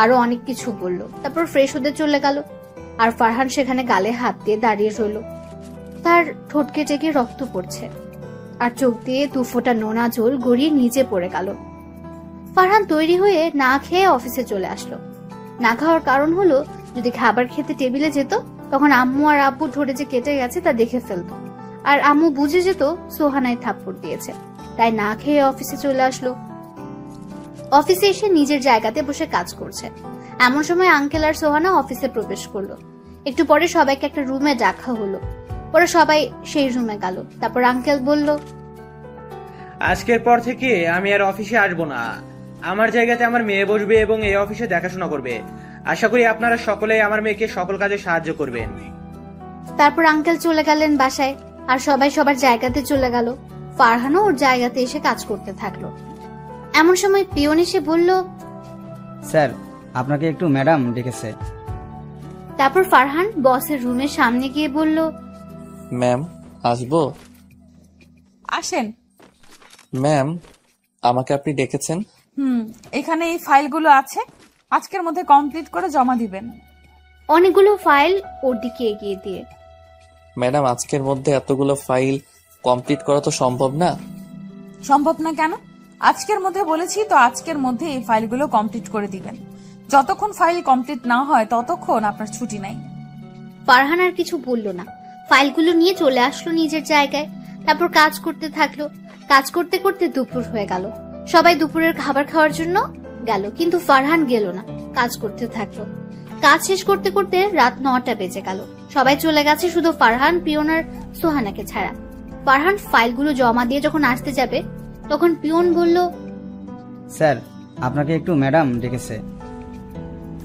আরো অনেক কিছু বলল। তারপর ফ্রেশ হতে চলে গেল। আর ফারহান সেখানে গালে হাত দিয়ে দাঁড়িয়ে রইল। তার ঠোঁট কেটে গিয়ে রক্ত পড়ছে আর চোখ দিয়ে 2 ফোঁটা নোনা জল গড়িয়ে নিচে পড়ে গেল। ফারহান তৈরি হয়ে না খেয়ে অফিসে চলে আসলো। না খাওয়ার কারণ হলো, যদি খাবার খেতে টেবিলে যেত তখন আম্মু আর আব্বু ঠোঁটে যে কেটে গেছে তা দেখে ফেলতো, আর আম্মু বুঝে যেত সোহানায় থাপ্পড় দিয়েছে। তাই না খেয়ে অফিসে চলে আসলো। অফিসে এসে নিজের জায়গাতে বসে কাজ করছে। এমন সময় আঙ্কেল আর সোহানা অফিসে প্রবেশ করলো। একটু পরে সবাইকে একটা রুমে ডাকা হলো। পরে সবাই সেই রুমে গেল। তারপর আঙ্কেল বলল, আজকের পর থেকে আমি আর অফিসে আসবো না। আমার জায়গাতে আমার মেয়ে বসবে এবং এই অফিসে দেখাশোনা করবে। আশা করি আপনারা সকলেই আমার মেয়েকে সকল কাজে সাহায্য করবেন। তারপর আঙ্কেল চলে গেলেন বাসায় আর সবাই সবার জায়গাতে চলে গেল। ফারহানও ওর জায়গাতে এসে কাজ করতে থাকলো। এমন সময় পিয়ন এসে বলল, স্যার, আপনাকে একটু ম্যাডাম ডেকেছে। তারপর ফারহান বসের রুমের সামনে গিয়ে বলল, ম্যাম, আসবো? আসেন। ম্যাম, আমাকে আপনি ডেকেছেন? এখানে এই ফাইলগুলো আছে, আজকের মধ্যে কমপ্লিট করে জমা দিবেন। অনেকগুলো ফাইল ওর দিকে এগিয়ে দিয়ে। ম্যাডাম, আজকের মধ্যে এতগুলো ফাইল কমপ্লিট করা তো সম্ভব না। সম্ভব না কেন? আজকের মধ্যে বলেছি তো, আজকের মধ্যে এই ফাইলগুলো কমপ্লিট করে দিবেন। যতক্ষণ ফাইল কমপ্লিট না হয় ততক্ষণ আপনার ছুটি নাই। ফারহান আর কিছু বলল না। ফাইলগুলো নিয়ে চলে আসলো নিজের জায়গায়। তারপর কাজ করতে থাকলো। কাজ করতে করতে দুপুর হয়ে গেল। সবাই দুপুরের খাবার খাওয়ার জন্য গেল, কিন্তু ফারহান গেল না, কাজ করতে থাকলো। কাজ শেষ করতে করতে রাত 9টা বেজে গেল। সবাই চলে গেছে, শুধু ফারহান, পিয়ন আর সোহানাকে ছাড়া। ফারহান ফাইলগুলো জমা দিয়ে যখন আসতে যাবে, তখন পিয়ন বলল, স্যার আপনাকে একটু ম্যাডাম ডেকেছে।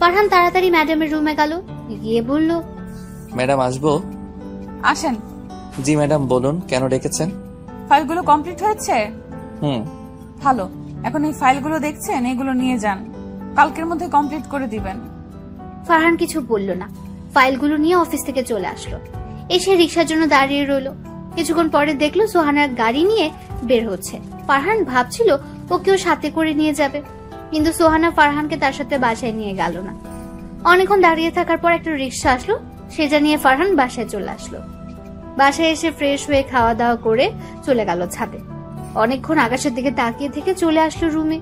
ফারহান তাড়াতাড়ি ম্যাডামের রুমে গেল, গিয়ে বলল, ম্যাডাম আসবো? আসেন। জি ম্যাডাম, বলুন কেন ডেকেছেন? ফাইলগুলো কমপ্লিট হয়েছে? হুম। ভালো, এখন এই ফাইলগুলো দেখছেন, এগুলো নিয়ে যান, কালকের মধ্যে কমপ্লিট করে দিবেন। ফারহান কিছু বলল না, ফাইলগুলো নিয়ে অফিস থেকে চলে আসলো। এসে রিক্সার জন্য দাঁড়িয়ে রইল। কিছুক্ষণ পরে দেখলো সোহানার গাড়ি নিয়ে বের হচ্ছে। ফারহান ভাবছিল ওকেও সাথে করে নিয়ে যাবে, কিন্তু সোহানা ফারহানকে তার সাথে বাসায় নিয়ে গেল না। অনেকক্ষণ দাঁড়িয়ে থাকার পর একটা রিক্সা আসলো, সেটা নিয়ে ফারহান বাসায় চলে আসলো। বাসায় এসে ফ্রেশ হয়ে খাওয়া দাওয়া করে চলে গেল ছাদে। অনেকক্ষণ আকাশের দিকে তাকিয়ে থেকে চলে আসলো রুমে।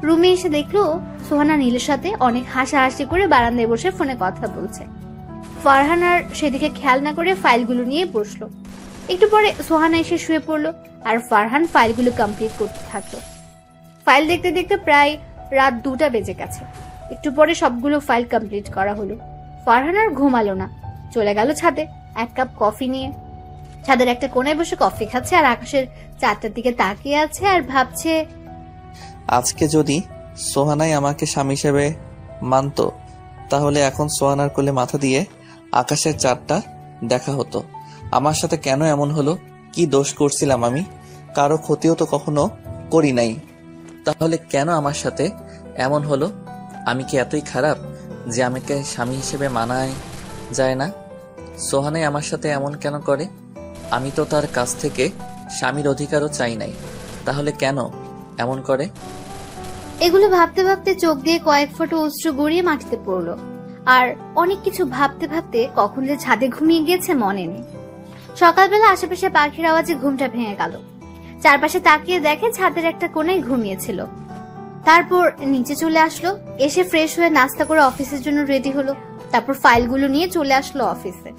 রুমে এসে দেখলো সোহানা নীলের সাথে অনেক হাসাহাসি করে বারান্দায় বসে ফোনে কথা বলছে। ফারহান আর সেদিকে খেয়াল না করে ফাইলগুলো নিয়ে বসলো। একটু পরে সোহানা এসে শুয়ে পড়লো, আর ফারহান ফাইলগুলো কমপ্লিট করতে থাকলো। ফাইল দেখতে দেখতে প্রায় রাত 2টা বেজে গেছে। একটু পরে সবগুলো ফাইল কমপ্লিট করা হলো। ফারহান আর ঘুমালো না, চলে গেল ছাদে 1 কাপ কফি নিয়ে। ছাদের একটা কোণায় বসে কফি খাচ্ছে আর আকাশের চারটার দিকে তাকিয়ে আছে আর ভাবছে, আজকে যদি সোহানাই আমাকে স্বামী হিসেবে মানতো, তাহলে এখন সোহানার কোলে মাথা দিয়ে আকাশের চাঁদটা দেখা হতো। আমার সাথে কেন এমন হলো? কি দোষ করছিলাম আমি? কারো ক্ষতিও তো কখনো করি নাই, তাহলে কেন আমার সাথে এমন হলো? আমি কি এতই খারাপ যে আমাকে স্বামী হিসেবে মানায় যায় না? সোহানাই আমার সাথে এমন কেন করে? আমি তো তার কাছ থেকে স্বামীর অধিকারও চাই নাই, তাহলে কেন এমন করে? এগুলো ভাবতে ভাবতে চোখ দিয়ে কয়েক ফোঁটা অশ্রু গড়িয়ে মাটিতে পড়লো। আর অনেক কিছু ভাবতে ভাবতে কখন যে ছাদে ঘুমিয়ে গিয়েছে মনে নেই। সকালবেলা আশেপাশে পাখির আওয়াজে ঘুমটা ভেঙে গেল। চারপাশে তাকিয়ে দেখে ছাদের একটা কোণায় ঘুমিয়েছিল। তারপর নিচে চলে আসলো, এসে ফ্রেশ হয়ে নাস্তা করে অফিসের জন্য রেডি হলো। তারপর ফাইলগুলো নিয়ে চলে আসলো অফিসে।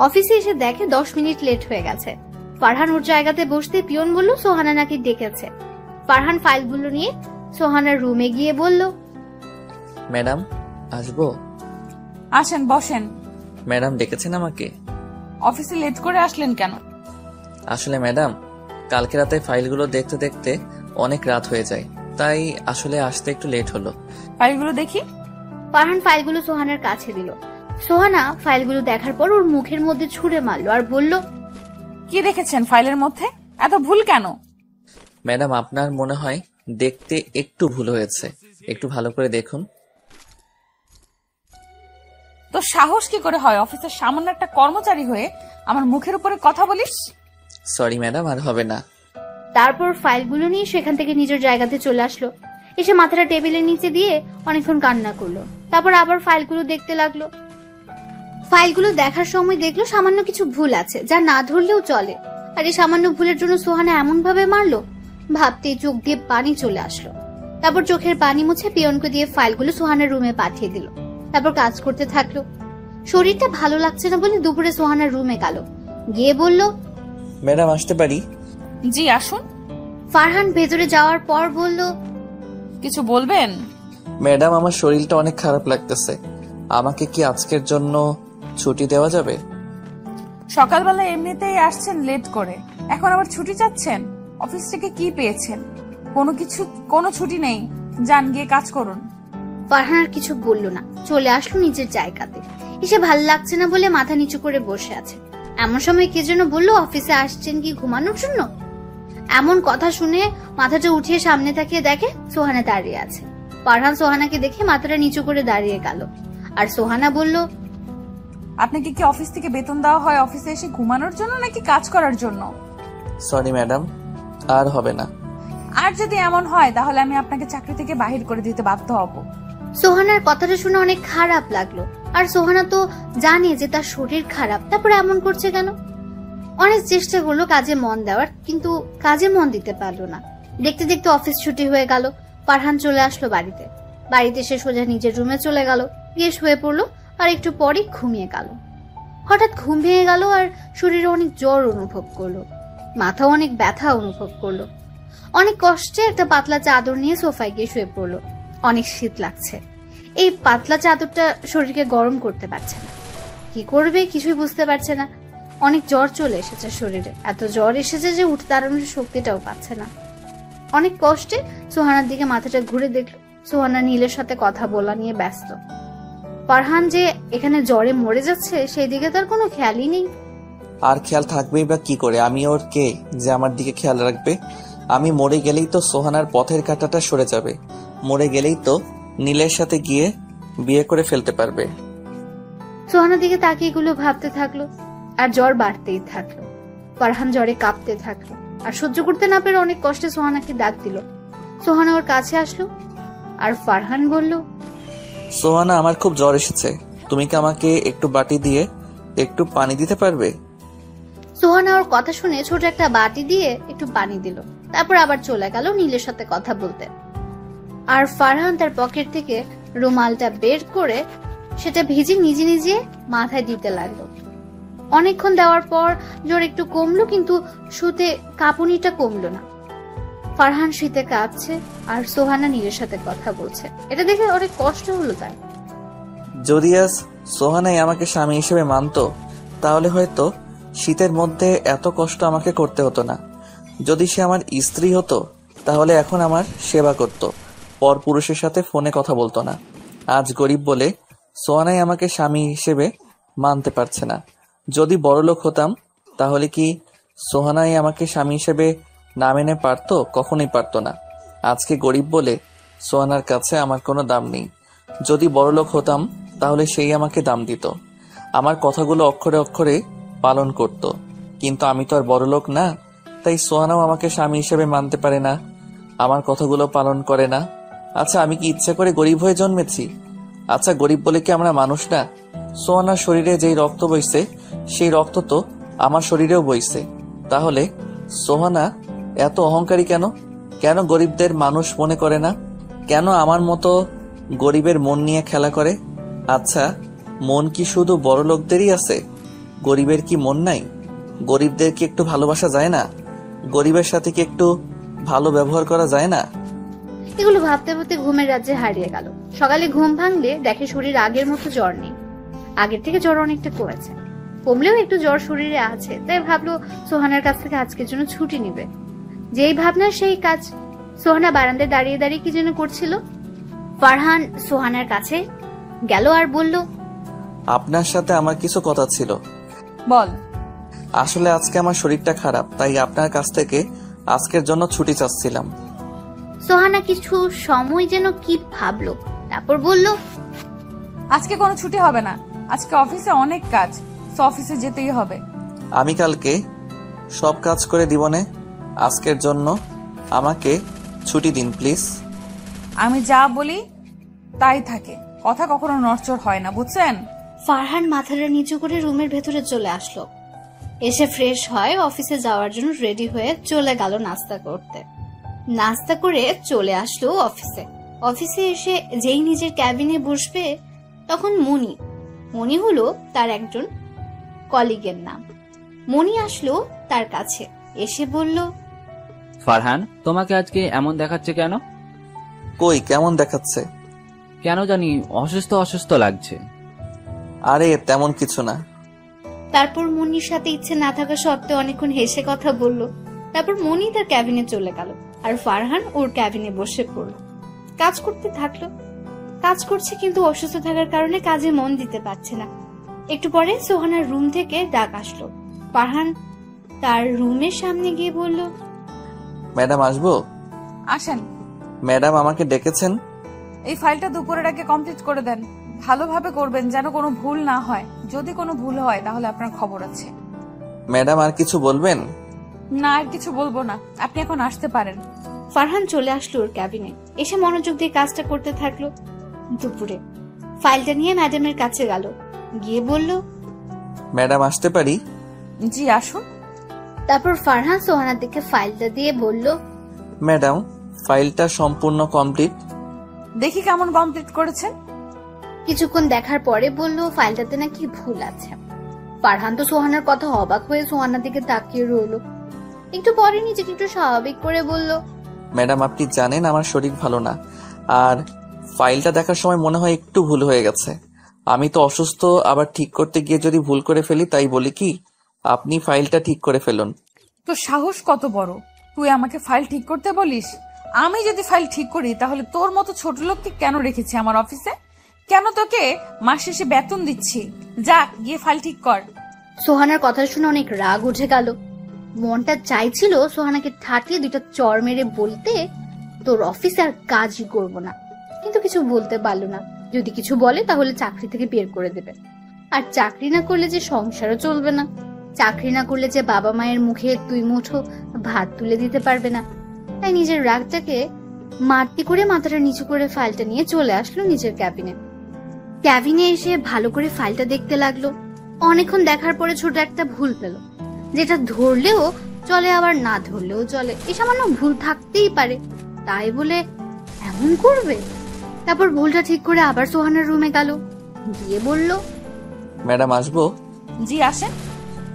অফিসে এসে দেখে 10 মিনিট লেট হয়ে গেছে। ফারহান ওর জায়গাতে বসতে পিয়ন বলল সোহানা নাকি ডেকেছে। ফারহান ফাইলগুলো নিয়ে সোহানার রুমে গিয়ে বলল, ম্যাডাম আসবো? আসেন, বসেন। ম্যাডাম ডেকেছেন আমাকে? অফিসে লেট করে আসলেন কেন? আসলে ম্যাডাম, কালকে রাতে ফাইলগুলো দেখতে দেখতে অনেক রাত হয়ে যায়, তাই আসলে আসতে একটু লেট হলো। ফাইলগুলো দেখি। ফারহান ফাইলগুলো সোহানার কাছে দিল। সোহানা ফাইলগুলো দেখার পর ওর মুখের মধ্যে ছুঁড়ে মারলো আর বলল, কি দেখেছেন ফাইলের মধ্যে? এত ভুল কেন? ম্যাডাম, আপনার মনে হয় দেখতে একটু ভুল হয়েছে, একটু ভালো করে দেখুন। তো সাহস কি করে হয় অফিসের সামান্য একটা কর্মচারী হয়ে আমার মুখের উপরে কথা বলিস? সরি ম্যাডাম, আর হবে না। তারপর ফাইলগুলো নিয়ে সেখান থেকে নিজের জায়গাতে চলে আসলো। এসে মাথাটা টেবিলের নিচে দিয়ে অনেকক্ষণ কান্না করলো। তারপর আবার ফাইলগুলো দেখতে লাগলো। ফাইলগুলো দেখার সময় দেখলো সামান্য কিছু ভুল আছে, যা না ধরলেও চলে। আর এই সামান্য ভুলের জন্য সোহানা এমন ভাবে মারলো, ভাবতেই চোখ দিয়ে পানি চলে আসলো। তারপর চোখের পানি মুছে পিয়নকে দিয়ে ফাইলগুলো সোহানার রুমে পাঠিয়ে দিল। তারপর কাজ করতে থাকলো। শরীরটা ভালো লাগছে না বলে দুপুরে সোহানার রুমে গেল, গিয়ে বলল, ম্যাডাম আসতে পারি? জি আসুন। ফারহান ভেতরে যাওয়ার পর বলল, কিছু বলবেন? ম্যাডাম, আমার শরীরটা অনেক খারাপ লাগতেছে, আমাকে কি আজকের জন্য ছুটি দেওয়া যাবে? সকালবেলা এমনিতেই আসছেন লেট করে, এখন আবার ছুটি চাচ্ছেন? অফিস থেকে কি পেয়েছেন? কোনো ছুটি নেই, যান গিয়ে কাজ করুন। ফারহান আর কিছু বলল না, চলে আসলো নিজের জায়গাতে। এসে ভাল লাগছে না বলে মাথা নিচু করে বসে আছে। এমন সময় কে যেন বললো অফিসে আসছেন কি ঘুমানোর জন্য? এমন কথা শুনে মাথাটা উঠিয়ে সামনে তাকিয়ে দেখে সোহানা দাঁড়িয়ে আছে। ফারহান সোহানাকে দেখে মাথাটা নিচু করে দাঁড়িয়ে গেল। আর সোহানা বলল, আপনাকে কি অফিস থেকে বেতন দেওয়া হয় অফিসে এসে ঘুমানোর জন্য নাকি কাজ করার জন্য? সরি ম্যাডাম, আর হবে না। আর যদি এমন হয় তাহলে আমি আপনাকে চাকরি থেকে বাহির করে দিতে বাধ্য হব। সোহানার কথাটা শুনে অনেক খারাপ লাগলো। আর সোহানা তো জানে যে তার শরীর খারাপ, তারপরে এমন করছে কেন? অনেক চেষ্টা করলো কাজে মন দেওয়ার, কিন্তু কাজে মন দিতে পারলো না। দেখতে দেখতে অফিস ছুটি হয়ে গেল। ফারহান চলে আসলো বাড়িতে। বাড়িতে এসে সোজা নিজের রুমে চলে গেল, গিয়ে শুয়ে পড়লো আর একটু পরে ঘুমিয়ে গেল। হঠাৎ ঘুম ভেঙে গেল আর শরীরে অনেক জ্বর অনুভব করলো, মাথাও অনেক ব্যথা অনুভব করলো। অনেক কষ্টে একটা পাতলা চাদর নিয়ে সোফায় গিয়ে শুয়ে পড়লো। অনেক শীত লাগছে, এই পাতলা চাদরটা শরীরকে গরম করতে পারছে না। কি করবে কিছুই বুঝতে পারছে না। অনেক জ্বর চলে এসেছে শরীরে, এত জ্বর এসেছে যে উঠে দাঁড়ানোর শক্তিটাও পাচ্ছে না। অনেক কষ্টে সোহানার দিকে মাথাটা ঘুরে দেখলো সোহানা নীলের সাথে কথা বলা নিয়ে ব্যস্ত। ফারহান যে এখানে জ্বরে মরে যাচ্ছে সেই দিকে তার কোনো খেয়ালই নেই। আর খেয়াল থাকবেই বা কি করে? আমি ওর কে যে আমার দিকে খেয়াল রাখবে? আমি মরে গেলেই তো সোহানার পথের কাঁটাটা সরে যাবে, মরে গেলেই তো নীলের সাথে গিয়ে বিয়ে করে ফেলতে পারবে। সোহানার দিকে তাকিয়ে এগুলো ভাবতে থাকলো আর জ্বর বাড়তেই থাকলো। ফারহান জ্বরে কাঁপতে থাকলো আর সহ্য করতে না পেরে অনেক কষ্টে সোহানাকে ডাক দিল। সোহানা ওর কাছে আসলো আর ফারহান বলল, সোহানা, আমার খুব জ্বর এসেছে, তুমি কি আমাকে একটু বাটি দিয়ে একটু পানি দিতে পারবে? সোহানা ওর কথা শুনে ছোট একটা বাটি দিয়ে একটু পানি দিল, তারপর আবার চলে গেল নীলের সাথে কথা বলতে। আর ফারহান তার পকেট থেকে রুমালটা বের করে সেটা ভিজে নিজে নিজে মাথায় দিতে লাগলো। অনেকক্ষণ দেওয়ার পর জ্বর একটু কমলো, কিন্তু শুতে কাঁপুনিটা কমলো না। ফারহান শীতে কাঁপছে আর সোহানা নীলের সাথে কথা বলছে, এটা দেখে অনেক কষ্ট হলো তার। যদি আজ সোহানাই আমাকে স্বামী হিসেবে মানতো তাহলে হয়তো শীতের মধ্যে এত কষ্ট আমাকে করতে হতো না। যদি সে আমার স্ত্রী হতো তাহলে এখন আমার সেবা করত, পর পুরুষের সাথে ফোনে কথা বলতো না। আজ গরিব বলে সোহানাই আমাকে স্বামী হিসেবে মানতে পারছে না। যদি বড়লোক হতাম তাহলে কি সোহানাই আমাকে স্বামী হিসেবে না মেনে পারতো? কখনোই পারতো না। আজকে গরিব বলে সোহানার কাছে আমার কোনো দাম নেই। যদি বড়লোক হতাম তাহলে সেই আমাকে দাম দিত, আমার কথাগুলো অক্ষরে অক্ষরে পালন করত। কিন্তু আমি তো আর বড়লোক না, তাই সোহানাও আমাকে স্বামী হিসেবে মানতে পারে না, আমার কথাগুলো পালন করে না। আচ্ছা, আমি কি ইচ্ছা করে গরিব হয়ে জন্মেছি? আচ্ছা, গরিব বলে কি আমরা মানুষ না? সোহানার শরীরে যেই রক্ত বইছে সেই রক্ত তো আমার শরীরেও বইছে। তাহলে সোহানা এত অহংকারী কেন? কেন গরিবদের মানুষ মনে করে না? কেন আমার মতো গরিবের মন নিয়ে খেলা করে? আচ্ছা, মন কি শুধু বড় লোকদেরই আছে? গরিবের কি মন নাই? গরিবদের কি একটু ভালোবাসা যায় না? গরিবের সাথে কি একটু ভালো ব্যবহার করা যায় না? এগুলো ভাবতে ভাবতে ঘুমের রাজ্যে হারিয়ে গেল। সকালে ঘুম ভাঙলে দেখে শরীর আগের মতো জ্বর নেই, আগের থেকে জ্বর অনেকটা কমেছে। কমলেও একটু জ্বর শরীরে আছে, তাই ভাবলো সোহানার কাছ থেকে আজকের জন্য ছুটি নিবে। যেই ভাবনা সেই কাজ। সোহানা বারান্দায় দাঁড়িয়ে দাঁড়িয়ে কি যেন করছিল। ফারহান সোহানার কাছে গেল আর বলল, আপনার সাথে আমার কিছু কথা ছিল। বল। আসলে আজকে আমার শরীরটা খারাপ, তাই আপনার কাছ থেকে আজকের জন্য ছুটি চাচ্ছিলাম। সোহানা কিছু সময় যেন কি ভাবলো, তারপর বলল, আজকে কোনো ছুটি হবে না, আজকে অফিসে অনেক কাজ, তো অফিসে যেতেই হবে। আমি কালকে সব কাজ করে দিবনে, আজকের জন্য আমাকে ছুটি দিন প্লিজ। আমি যা বলি তাই থাকে, কথা কখনো নড়চড় হয় না, বুঝছেন? ফারহান মাথাটা নিচু করে রুমের ভেতরে চলে আসলো। এসে ফ্রেশ হয় অফিসে যাওয়ার জন্য রেডি হয়ে চলে গেল নাস্তা করতে। নাস্তা করে চলে আসলো অফিসে। অফিসে এসে যেই নিজের ক্যাবিনে বসবে তখন মনি হলো তার একজন কলিগের নাম। মনি আসলো তার কাছে, এসে বলল, ফারহান, তোমাকে আজকে এমন দেখাচ্ছে কেন? কই, কেমন দেখাচ্ছে? কেন জানি অসুস্থ অসুস্থ লাগছে। আরে তেমন কিছু না। তারপর মনির সাথে ইচ্ছে না থাকা সত্ত্বেও অনেকক্ষণ হেসে কথা বলল। তারপর মনি তার ক্যাবিনে চলে গেল আর ফারহান ওর ক্যাবিনে বসে পড়ল। কাজ করতে থাকলো। কাজ করছে কিন্তু অসুস্থ থাকার কারণে কাজে মন দিতে পারছে না। একটু পরে সোহানার রুম থেকে ডাক আসলো। ফারহান তার রুমের সামনে গিয়ে বলল, ম্যাডাম আসবো? আসেন। ম্যাডাম আমাকে ডেকেছেন? এই ফাইলটা দুপুরের আগে কমপ্লিট করে দেন, ভালোভাবে করবেন যেন কোনো ভুল না হয়। যদি কোনো ভুল হয় তাহলে আপনার খবর আছে। ম্যাডাম আর কিছু বলবেন? না, আর কিছু বলবো না, আপনি এখন আসতে পারেন। ফারহান চলে আসলো ওর ক্যাবিনে, এসে মনোযোগ দিয়ে কাজটা করতে থাকলো। দুপুরে ফাইলটা নিয়ে ম্যাডামের কাছে গেল, গিয়ে বলল, ম্যাডাম আসতে পারি? জি আসুন। তারপর ফারহান সোহানার দিকে ফাইলটা দিয়ে বলল, ম্যাডাম, ফাইলটা সম্পূর্ণ কমপ্লিট। দেখি কেমন কমপ্লিট করেছেন। কিছুক্ষণ দেখার পরে বলল ফাইলটাতে নাকি ভুল আছে। ফারহান তো সোহানার কথা অবাক হয়ে সোহানার দিকে তাকিয়ে রইল। একটু পরে নিজেকে একটু স্বাভাবিক করে বলল, ম্যাডাম আপনি জানেন আমার শরীর ভালো না, আর ফাইলটা দেখার সময় মনে হয় একটু ভুল হয়ে গেছে। আমি তো অসুস্থ, আবার ঠিক করতে গিয়ে যদি ভুল করে ফেলি, তাই বলি কি আপনি ফাইলটা ঠিক করে ফেলুন। তোর সাহস কত বড়, তুই আমাকে ফাইল ঠিক করতে বলিস? আমি যদি ফাইল ঠিক করি তাহলে তোর মতো ছোট লোককে কেন রেখেছি আমার অফিসে? কেন তোকে মাস শেষে বেতন দিচ্ছি? যা গিয়ে ফাইল ঠিক কর। সোহানার কথা শুনে অনেক রাগ উঠে গেল। মনটা চাইছিল সোহানাকে ঠাটিয়ে দুটো চর মেরে বলতে, তোর অফিসে আর কাজই করব না, কিন্তু কিছু বলতে পারলো না। যদি কিছু বলে তাহলে চাকরি থেকে বের করে দেবে, আর চাকরি না করলে যে সংসারও চলবে না, চাকরি না করলে যে বাবা মায়ের মুখে 2 মুঠো ভাত তুলে দিতে পারবে না। তাই নিজের রাগটাকে মারতি করে মাথাটা নিচু করে ফাইলটা নিয়ে চলে আসলো নিজের ক্যাবিনে। ক্যাবিনে এসে ভালো করে ফাইলটা দেখতে লাগলো। অনেকক্ষণ দেখার পরে ছোট একটা ভুল পেল, যেটা ধরলেও চলে আবার না ধরলেও চলে। এই সামান্য ভুল থাকতেই পারে, তাই বলে এমন করবে? তারপর ভুলটা ঠিক করে আবার সোহানার রুমে গেল, গিয়ে বলল, ম্যাডাম আসবো? জি আসেন।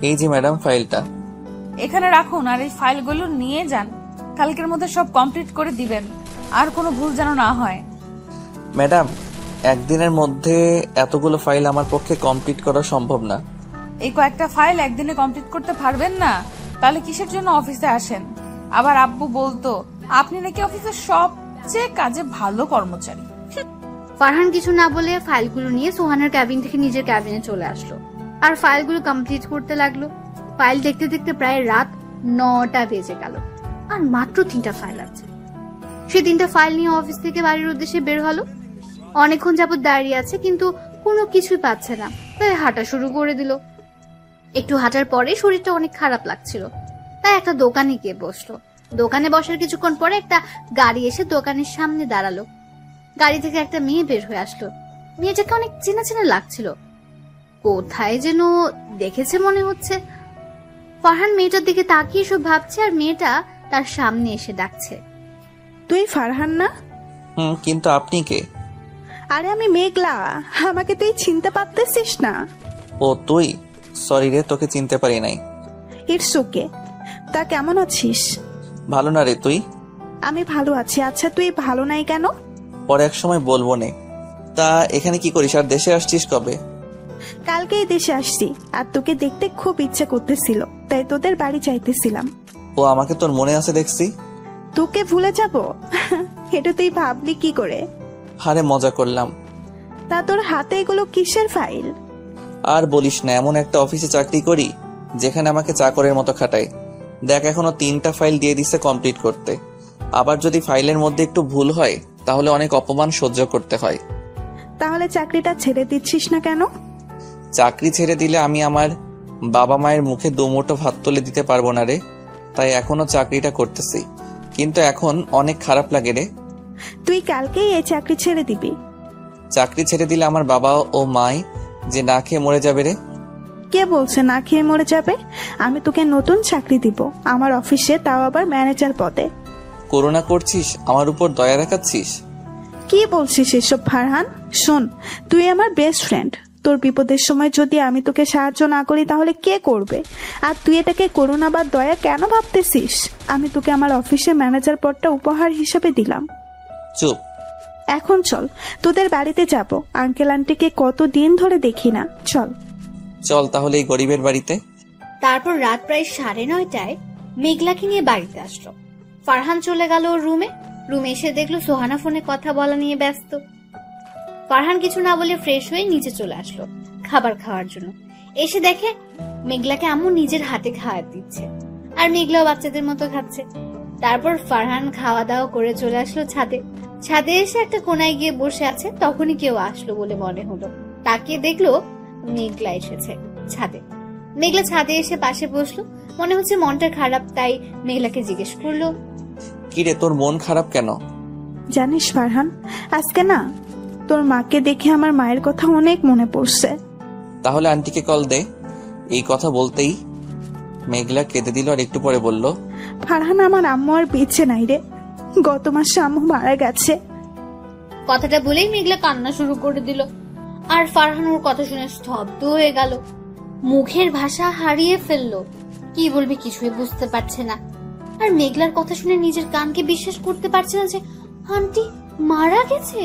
এই যে ম্যাডাম ফাইলটা। এখানে রাখুন আর এই ফাইলগুলো নিয়ে যান, কালকের মধ্যে সব কমপ্লিট করে দিবেন, আর কোনো ভুল যেন না হয়। ম্যাডাম একদিনের মধ্যে এতগুলো ফাইল আমার পক্ষে কমপ্লিট করা সম্ভব না। এই কয়েকটা ফাইল একদিনে কমপ্লিট করতে পারবেন না? তাহলে কিসের জন্য অফিসে আসেন? আবার আব্বু বলতো আপনি নাকি অফিসের সবচেয়ে কাজে ভালো কর্মচারী। ফারহান কিছু না বলে ফাইলগুলো নিয়ে সোহানার ক্যাবিন থেকে নিজের ক্যাবিনে চলে আসলো আর ফাইলগুলো কমপ্লিট করতে লাগলো। ফাইল দেখতে দেখতে প্রায় রাত 9টা বেজে গেল, আর মাত্র 3টা ফাইল আছে। সে 3টা ফাইল নিয়ে অফিস থেকে বাড়ির উদ্দেশ্যে বের হলো। অনেকক্ষণ যাবত দাঁড়িয়ে আছে, কিন্তু কোনো কিছুই পাচ্ছে না, তাই হাঁটা শুরু করে দিল। একটু হাঁটার পরে শরীরটা অনেক খারাপ লাগছিল, তাই একটা দোকানে গিয়ে বসলো। দোকানে বসার কিছুক্ষণ পরে একটা গাড়ি এসে দোকানের সামনে দাঁড়ালো। গাড়ি থেকে একটা মেয়ে বের হয়ে আসলো। মেয়েটাকে অনেক চেনা চেনা লাগছিল, কোথায় যেন দেখেছে মনে হচ্ছে। ফারহান মেয়েটার দিকে তাকিয়ে সব ভাবছে, আর মেয়েটা তার সামনে এসে ডাকছে, তুই ফারহান না? কিন্তু আপনি কে? আরে আমি মেঘলা, আমাকে তুই চিনতে পারতেছিস না? ও তুই? সরি রে, তোকে চিনতে পারি নাই। It's okay. তা কেমন আছিস? ভালো না রে, তুই? আমি ভালো আছি। আচ্ছা তুই ভালো নাই কেন? পরে এক সময় বলবো নে। তা এখানে কি করিস, আর দেশে আসছিস কবে? কালকেই দেশে আসছি, আর তোকে দেখতে খুব ইচ্ছে করতেছিল, তাই তোদের বাড়ি চাইতেছিলাম। ও আমাকে তোর মনে আছে দেখছি। তোকে ভুলে যাব? এটা তুই ভাবলি কি করে? হারে মজা করলাম। তা তোর হাতে এগুলো কিসের ফাইল? আর বলিস না, এমন একটা অফিসে চাকরি করি যেখানে আমাকে চাকরের মতো খাটায়। দেখ এখনো 3টা ফাইল দিয়ে দিচ্ছে কমপ্লিট করতে, আবার যদি ফাইলের মধ্যে একটু ভুল হয় তাহলে অনেক অপমান সহ্য করতে হয়। তাহলে চাকরিটা ছেড়ে দিচ্ছিস না কেন? চাকরি ছেড়ে দিলে আমি আমার বাবা মায়ের মুখে 2 মুঠো ভাত তুলে দিতে পারবো না রে, তাই এখনো চাকরিটা করতেছি। কিন্তু এখন অনেক খারাপ লাগে রে। তুই কালকেই এই চাকরি ছেড়ে দিবি? চাকরি ছেড়ে দিলে আমার বাবা ও মাই যে না খেয়ে মরে যাবে রে। কে বলছে না খেয়ে মরে যাবে? আমি তোকে নতুন চাকরি দিব আমার অফিসে, তাও আবার ম্যানেজার পদে। করুণা করছিস, আমার উপর দয়া দেখাচ্ছিস? কি বলছিস এসব ফারহান? শোন, তুই আমার বেস্ট ফ্রেন্ড। তোর বিপদের সময় যদি আমি তোকে সাহায্য না করি তাহলে কে করবে? আর তুই এটাকে করুণা বা দয়া কেন ভাবতেছিস? আমি তোকে আমার অফিসে ম্যানেজার পদটা উপহার হিসেবে দিলাম। চুপ। এখন চল, তোদের বাড়িতে যাব। আঙ্কেল আন্টিকে কতদিন ধরে দেখি না। চল চল তাহলে এই গরিবের বাড়িতে। তারপর রাত প্রায় 9:30টায় মেঘলাকে নিয়ে বাড়িতে আসলো। ফারহান চলে গেল ওর রুমে। রুমে এসে দেখলো সোহানা ফোনে কথা বলা নিয়ে ব্যস্ত। ফারহান কিছু না বলে ফ্রেশ হয়ে নিচে চলে আসলো খাবার খাওয়ার জন্য। এসে দেখে মেঘলাকে আম্মু নিজের হাতে খাওয়া দিচ্ছে, আর মেঘলাও বাচ্চাদের মতো খাচ্ছে। তারপর ফারহান খাওয়া দাওয়া করে চলে আসলো ছাদে। ছাদে এসে একটা কোনায় গিয়ে বসে আছে, তখনই কেউ আসলো বলে মনে হলো। তাকিয়ে দেখলো মেঘলা এসেছে ছাদে। মেঘলা ছাদে এসে পাশে বসলো। মনে হচ্ছে মনটা খারাপ, তাই মেঘলাকে জিজ্ঞেস করলো, কিরে তোর মন খারাপ কেন? জানিস ফারহান, আজকে না তোর মাকে দেখে আমার মায়ের কথা অনেক মনে পড়ছে। তাহলে আন্টিকে কল দে। এই কথা বলতেই মেঘলা কেঁদে দিল, আর একটু পরে বলল, ফারহান আমার আম্মু আর বেঁচে নাই রে, গত মাসে আম্মু মারা গেছে। কথাটা বলেই মেঘলা কান্না শুরু করে দিল। আর ফারহান ওর কথা শুনে স্তব্ধ হয়ে গেল। মুখের ভাষা হারিয়ে ফেললো। কি বলবে কিছুই বুঝতে পারছে না। আর মেঘলার কথা শুনে নিজের কানকে বিশ্বাস করতে পারছে না যে আন্টি মারা গেছে।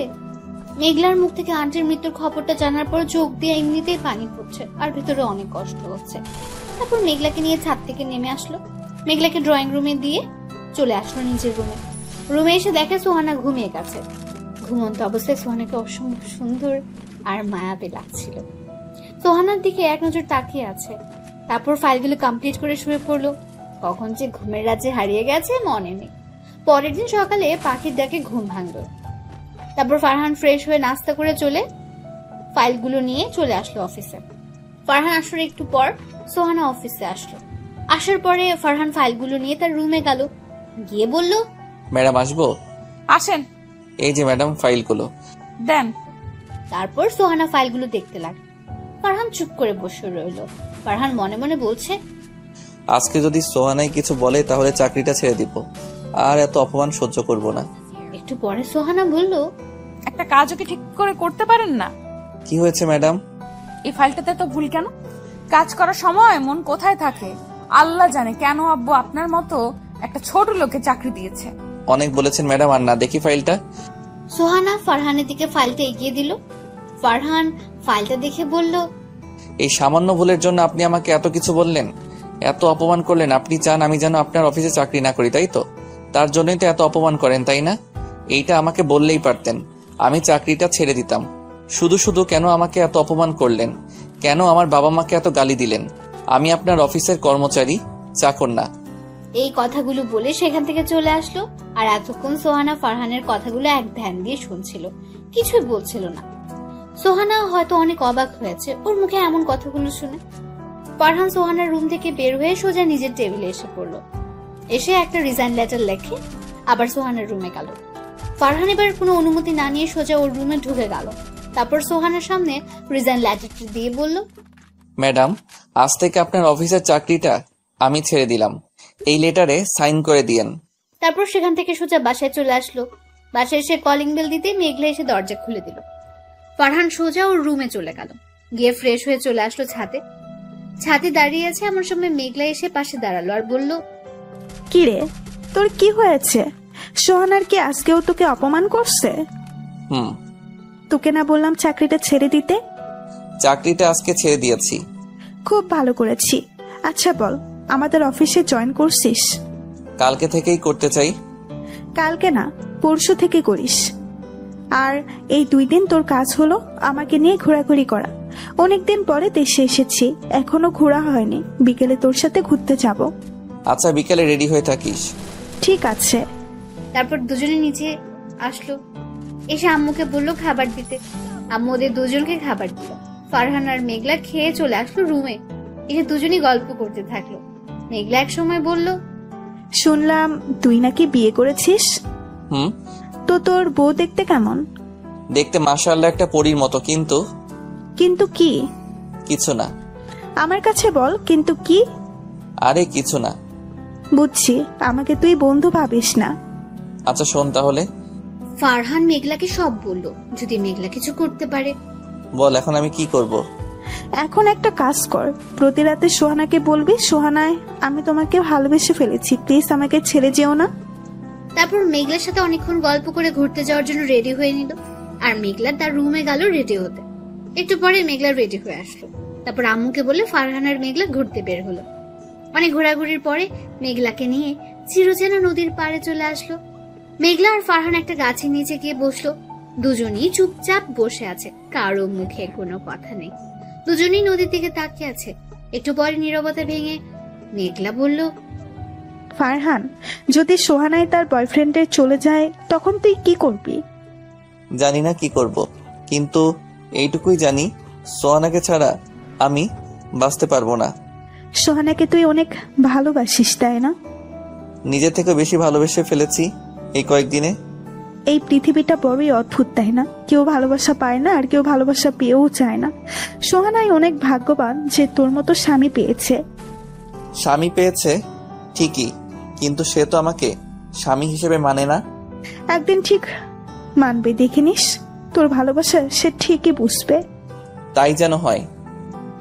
মেঘলার মুখ থেকে আন্টির মৃত্যুর খবরটা জানার পর চোখ দিয়ে এমনিতেই পানি পড়ছে আর ভেতরে অনেক কষ্ট হচ্ছে। তারপর মেঘলাকে নিয়ে ছাদ থেকে নেমে আসলো। মেঘলাকে ড্রয়িং রুমে দিয়ে চলে আসলো নিজের রুমে। রুমে এসে দেখে সোহানা ঘুমিয়ে গেছে। ঘুমন্ত অবস্থায় সোহানাকে অসম্ভব সুন্দর আর মায়াবী লাগছিল। সোহানার দিকে এক নজর তাকিয়ে আছে। তারপর ফাইলগুলো কমপ্লিট করে শুয়ে পড়লো। কখন যে ঘুমের রাজ্যে হারিয়ে গেছে মনে নেই। পরের দিন সকালে পাখির ডাকে ঘুম ভাঙলো। তারপর ফারহান ফ্রেশ হয়ে নাস্তা করে চলে ফাইলগুলো নিয়ে চলে আসলো অফিসে। ফারহান আসার একটু পর সোহানা অফিসে আসলো। আসার পরে ফারহান ফাইলগুলো নিয়ে তার রুমে গেল। গিয়ে বলল, ম্যাডাম আসবো? আসেন। এই যে ম্যাডাম ফাইলগুলো দেন। তারপর সোহানা ফাইলগুলো দেখতে লাগলো। ফারহান চুপ করে বসে রইল। ফারহান মনে মনে বলছে, আজকে যদি সোহানাই কিছু বলে তাহলে চাকরিটা ছেড়ে দিব, আর এত অপমান সহ্য করব না। একটু পরে সোহানা বলল, একটা কাজও কি ঠিক করে করতে পারেন না? কি হয়েছে ম্যাডাম? এই ফাইলটাতে তো ভুল কেন? কাজ করার সময় মন কোথায় থাকে আল্লাহ জানে। কেন আব্বু আপনার মতো একটা ছোট লোকে চাকরি দিয়েছে? অনেক বলেছেন ম্যাডাম, আর না দেখি ফাইলটা। সোহানা ফারহানের দিকে ফাইলটা এগিয়ে দিল। ফারহান ফাইলটা দেখে বলল, এই সামান্য ভুলের জন্য আপনি আমাকে এত কিছু বললেন, এত অপমান করলেন। আপনি চান আমি যেন আপনার অফিসে চাকরি না করি, তাই তো? তার জন্যই তো এত অপমান করেন, তাই না? এইটা আমাকে বললেই পারতেন, আমি চাকরিটা ছেড়ে দিতাম। শুধু শুধু কেন আমাকে এত অপমান করলেন? কেন আমার বাবা মাকে এত গালি দিলেন? আমি আপনার অফিসের কর্মচারী, চাকর না। এই কথাগুলো বলে সেখান থেকে চলে আসলো। আর এতক্ষণ সোহানা ফারহানের কথাগুলো এক ধ্যান দিয়ে শুনছিল, কিছুই বলছিল না। সোহানা হয়তো অনেক অবাক হয়েছে ওর মুখে এমন কথাগুলো শুনে। ফারহান সোহানার রুম থেকে বের হয়ে সোজা নিজের টেবিলে এসে পড়লো। এসে একটা রিজাইন লেটার লেখে আবার সোহানার রুমে গেল। ফারহান এবার কোনো অনুমতি না নিয়ে সোজা ওর রুমে ঢুকে গেল। তারপর সোহানার সামনে রিজাইন লেটারটি দিয়ে বলল, ম্যাডাম, আজ থেকে আপনার অফিসের চাকরিটা আমি ছেড়ে দিলাম। এই লেটারে সাইন করে দিয়েন। তারপর সেখান থেকে সোজা বাসায় চলে আসলো। বাসায় এসে কলিং বেল দিতে মেঘলা এসে দরজা খুলে দিল। ফারহান সোজা ওর রুমে চলে গেল। গিয়ে ফ্রেশ হয়ে চলে আসলো ছাদে। ছাদে দাঁড়িয়ে আছে এমন সময় মেঘলা এসে পাশে দাঁড়ালো আর বলল, কি রে, তোর কি হয়েছে? সোহানার কি আজকেও তোকে অপমান করছে? তোকে না বললাম চাকরিটা ছেড়ে দিতে? চাকরিটা আজকে ছেড়ে দিয়েছি। খুব ভালো করেছি। আচ্ছা বল, আমাদের অফিসে জয়েন করছিস? কালকে থেকেই করতে চাই। কালকে না, পরশু থেকে করিস। আর এই 2 দিন তোর কাজ হলো আমাকে নিয়ে ঘোরাঘুরি করা। অনেকদিন পরে দেশে এসেছি, এখনো ঘোরা হয়নি। বিকেলে তোর সাথে ঘুরতে যাব। আচ্ছা, বিকেলে রেডি হয়ে থাকিস। ঠিক আছে। তারপর দুজনে নিচে আসলো। এসে আম্মুকে বললো খাবার দিতে। আম্মু ওদের দুজনকে খাবার দিল। ফারহান আর মেঘলা খেয়ে চলে আসলো রুমে। এসে দুজনই গল্প করতে থাকলো। মেঘলা এক সময় বলল, শুনলাম তুই নাকি বিয়ে করেছিস। তো তোর বউ দেখতে কেমন? দেখতে মাশাআল্লাহ একটা পরীর মতো। কিন্তু কিন্তু কি? কিছু না। আমার কাছে বল কিন্তু কি? আরে কিছু না। বুঝছি, আমাকে তুই বন্ধু ভাবিস না। আচ্ছা শোন তাহলে। ফারহান মেঘলাকে সব বলল, যদি মেঘলা কিছু করতে পারে। বল এখন আমি কি করব? এখন একটা কাজ কর, প্রতি রাতে সোহানাকে বলবি, সোহানায় আমি তোমাকে ভালোবেসে ফেলেছি, প্লিজ আমাকে ছেড়ে যেও না। তারপর মেঘলার সাথে অনেকক্ষণ গল্প করে ঘুরতে যাওয়ার জন্য রেডি হয়ে নিল। আর মেঘলা তার রুমে গেল রেডি হতে। একটু পরে মেঘলা রেডি হয়ে আসলো। তারপর আম্মুকে বলে ফারহান আর মেঘলা ঘুরতে বের হলো। অনেক ঘোরাঘুরির পরে মেঘলাকে নিয়ে চিরচেনা নদীর পাড়ে চলে আসলো। মেঘলা আর ফারহান একটা গাছের নিচে গিয়ে বসলো। দুজনেই চুপচাপ বসে আছে, কারো মুখে কোনো কথা নেই। দুজনেই নদীর দিকে তাকিয়ে আছে। একটু পরে নীরবতা ভেঙে মেঘলা বলল, ফারহান, যদি সোহানায় তার বয়ফ্রেন্ডের চলে যায় তখন তুই কি করবি? জানি না কি করব, কিন্তু এইটুকুই জানি সোহানাকে ছাড়া আমি বাঁচতে পারবো না। সোহানাকে তুই অনেক ভালোবাসিস, তাই না? নিজে থেকে বেশি ভালোবেসে ফেলেছি এই কয়েকদিনে। এই পৃথিবীটা বড়ই অদ্ভুত, তাই না? কেউ ভালোবাসা পায় না আর কেউ ভালোবাসা পেয়েও চায় না। সোহানাই অনেক ভাগ্যবান যে তোর মতো স্বামী পেয়েছে। স্বামী পেয়েছে ঠিকই, কিন্তু সে তো আমাকে স্বামী হিসেবে মানে না। একদিন ঠিক মানবে, দেখে নিস। তোর ভালোবাসা সে ঠিকই বুঝবে। তাই যেন হয়।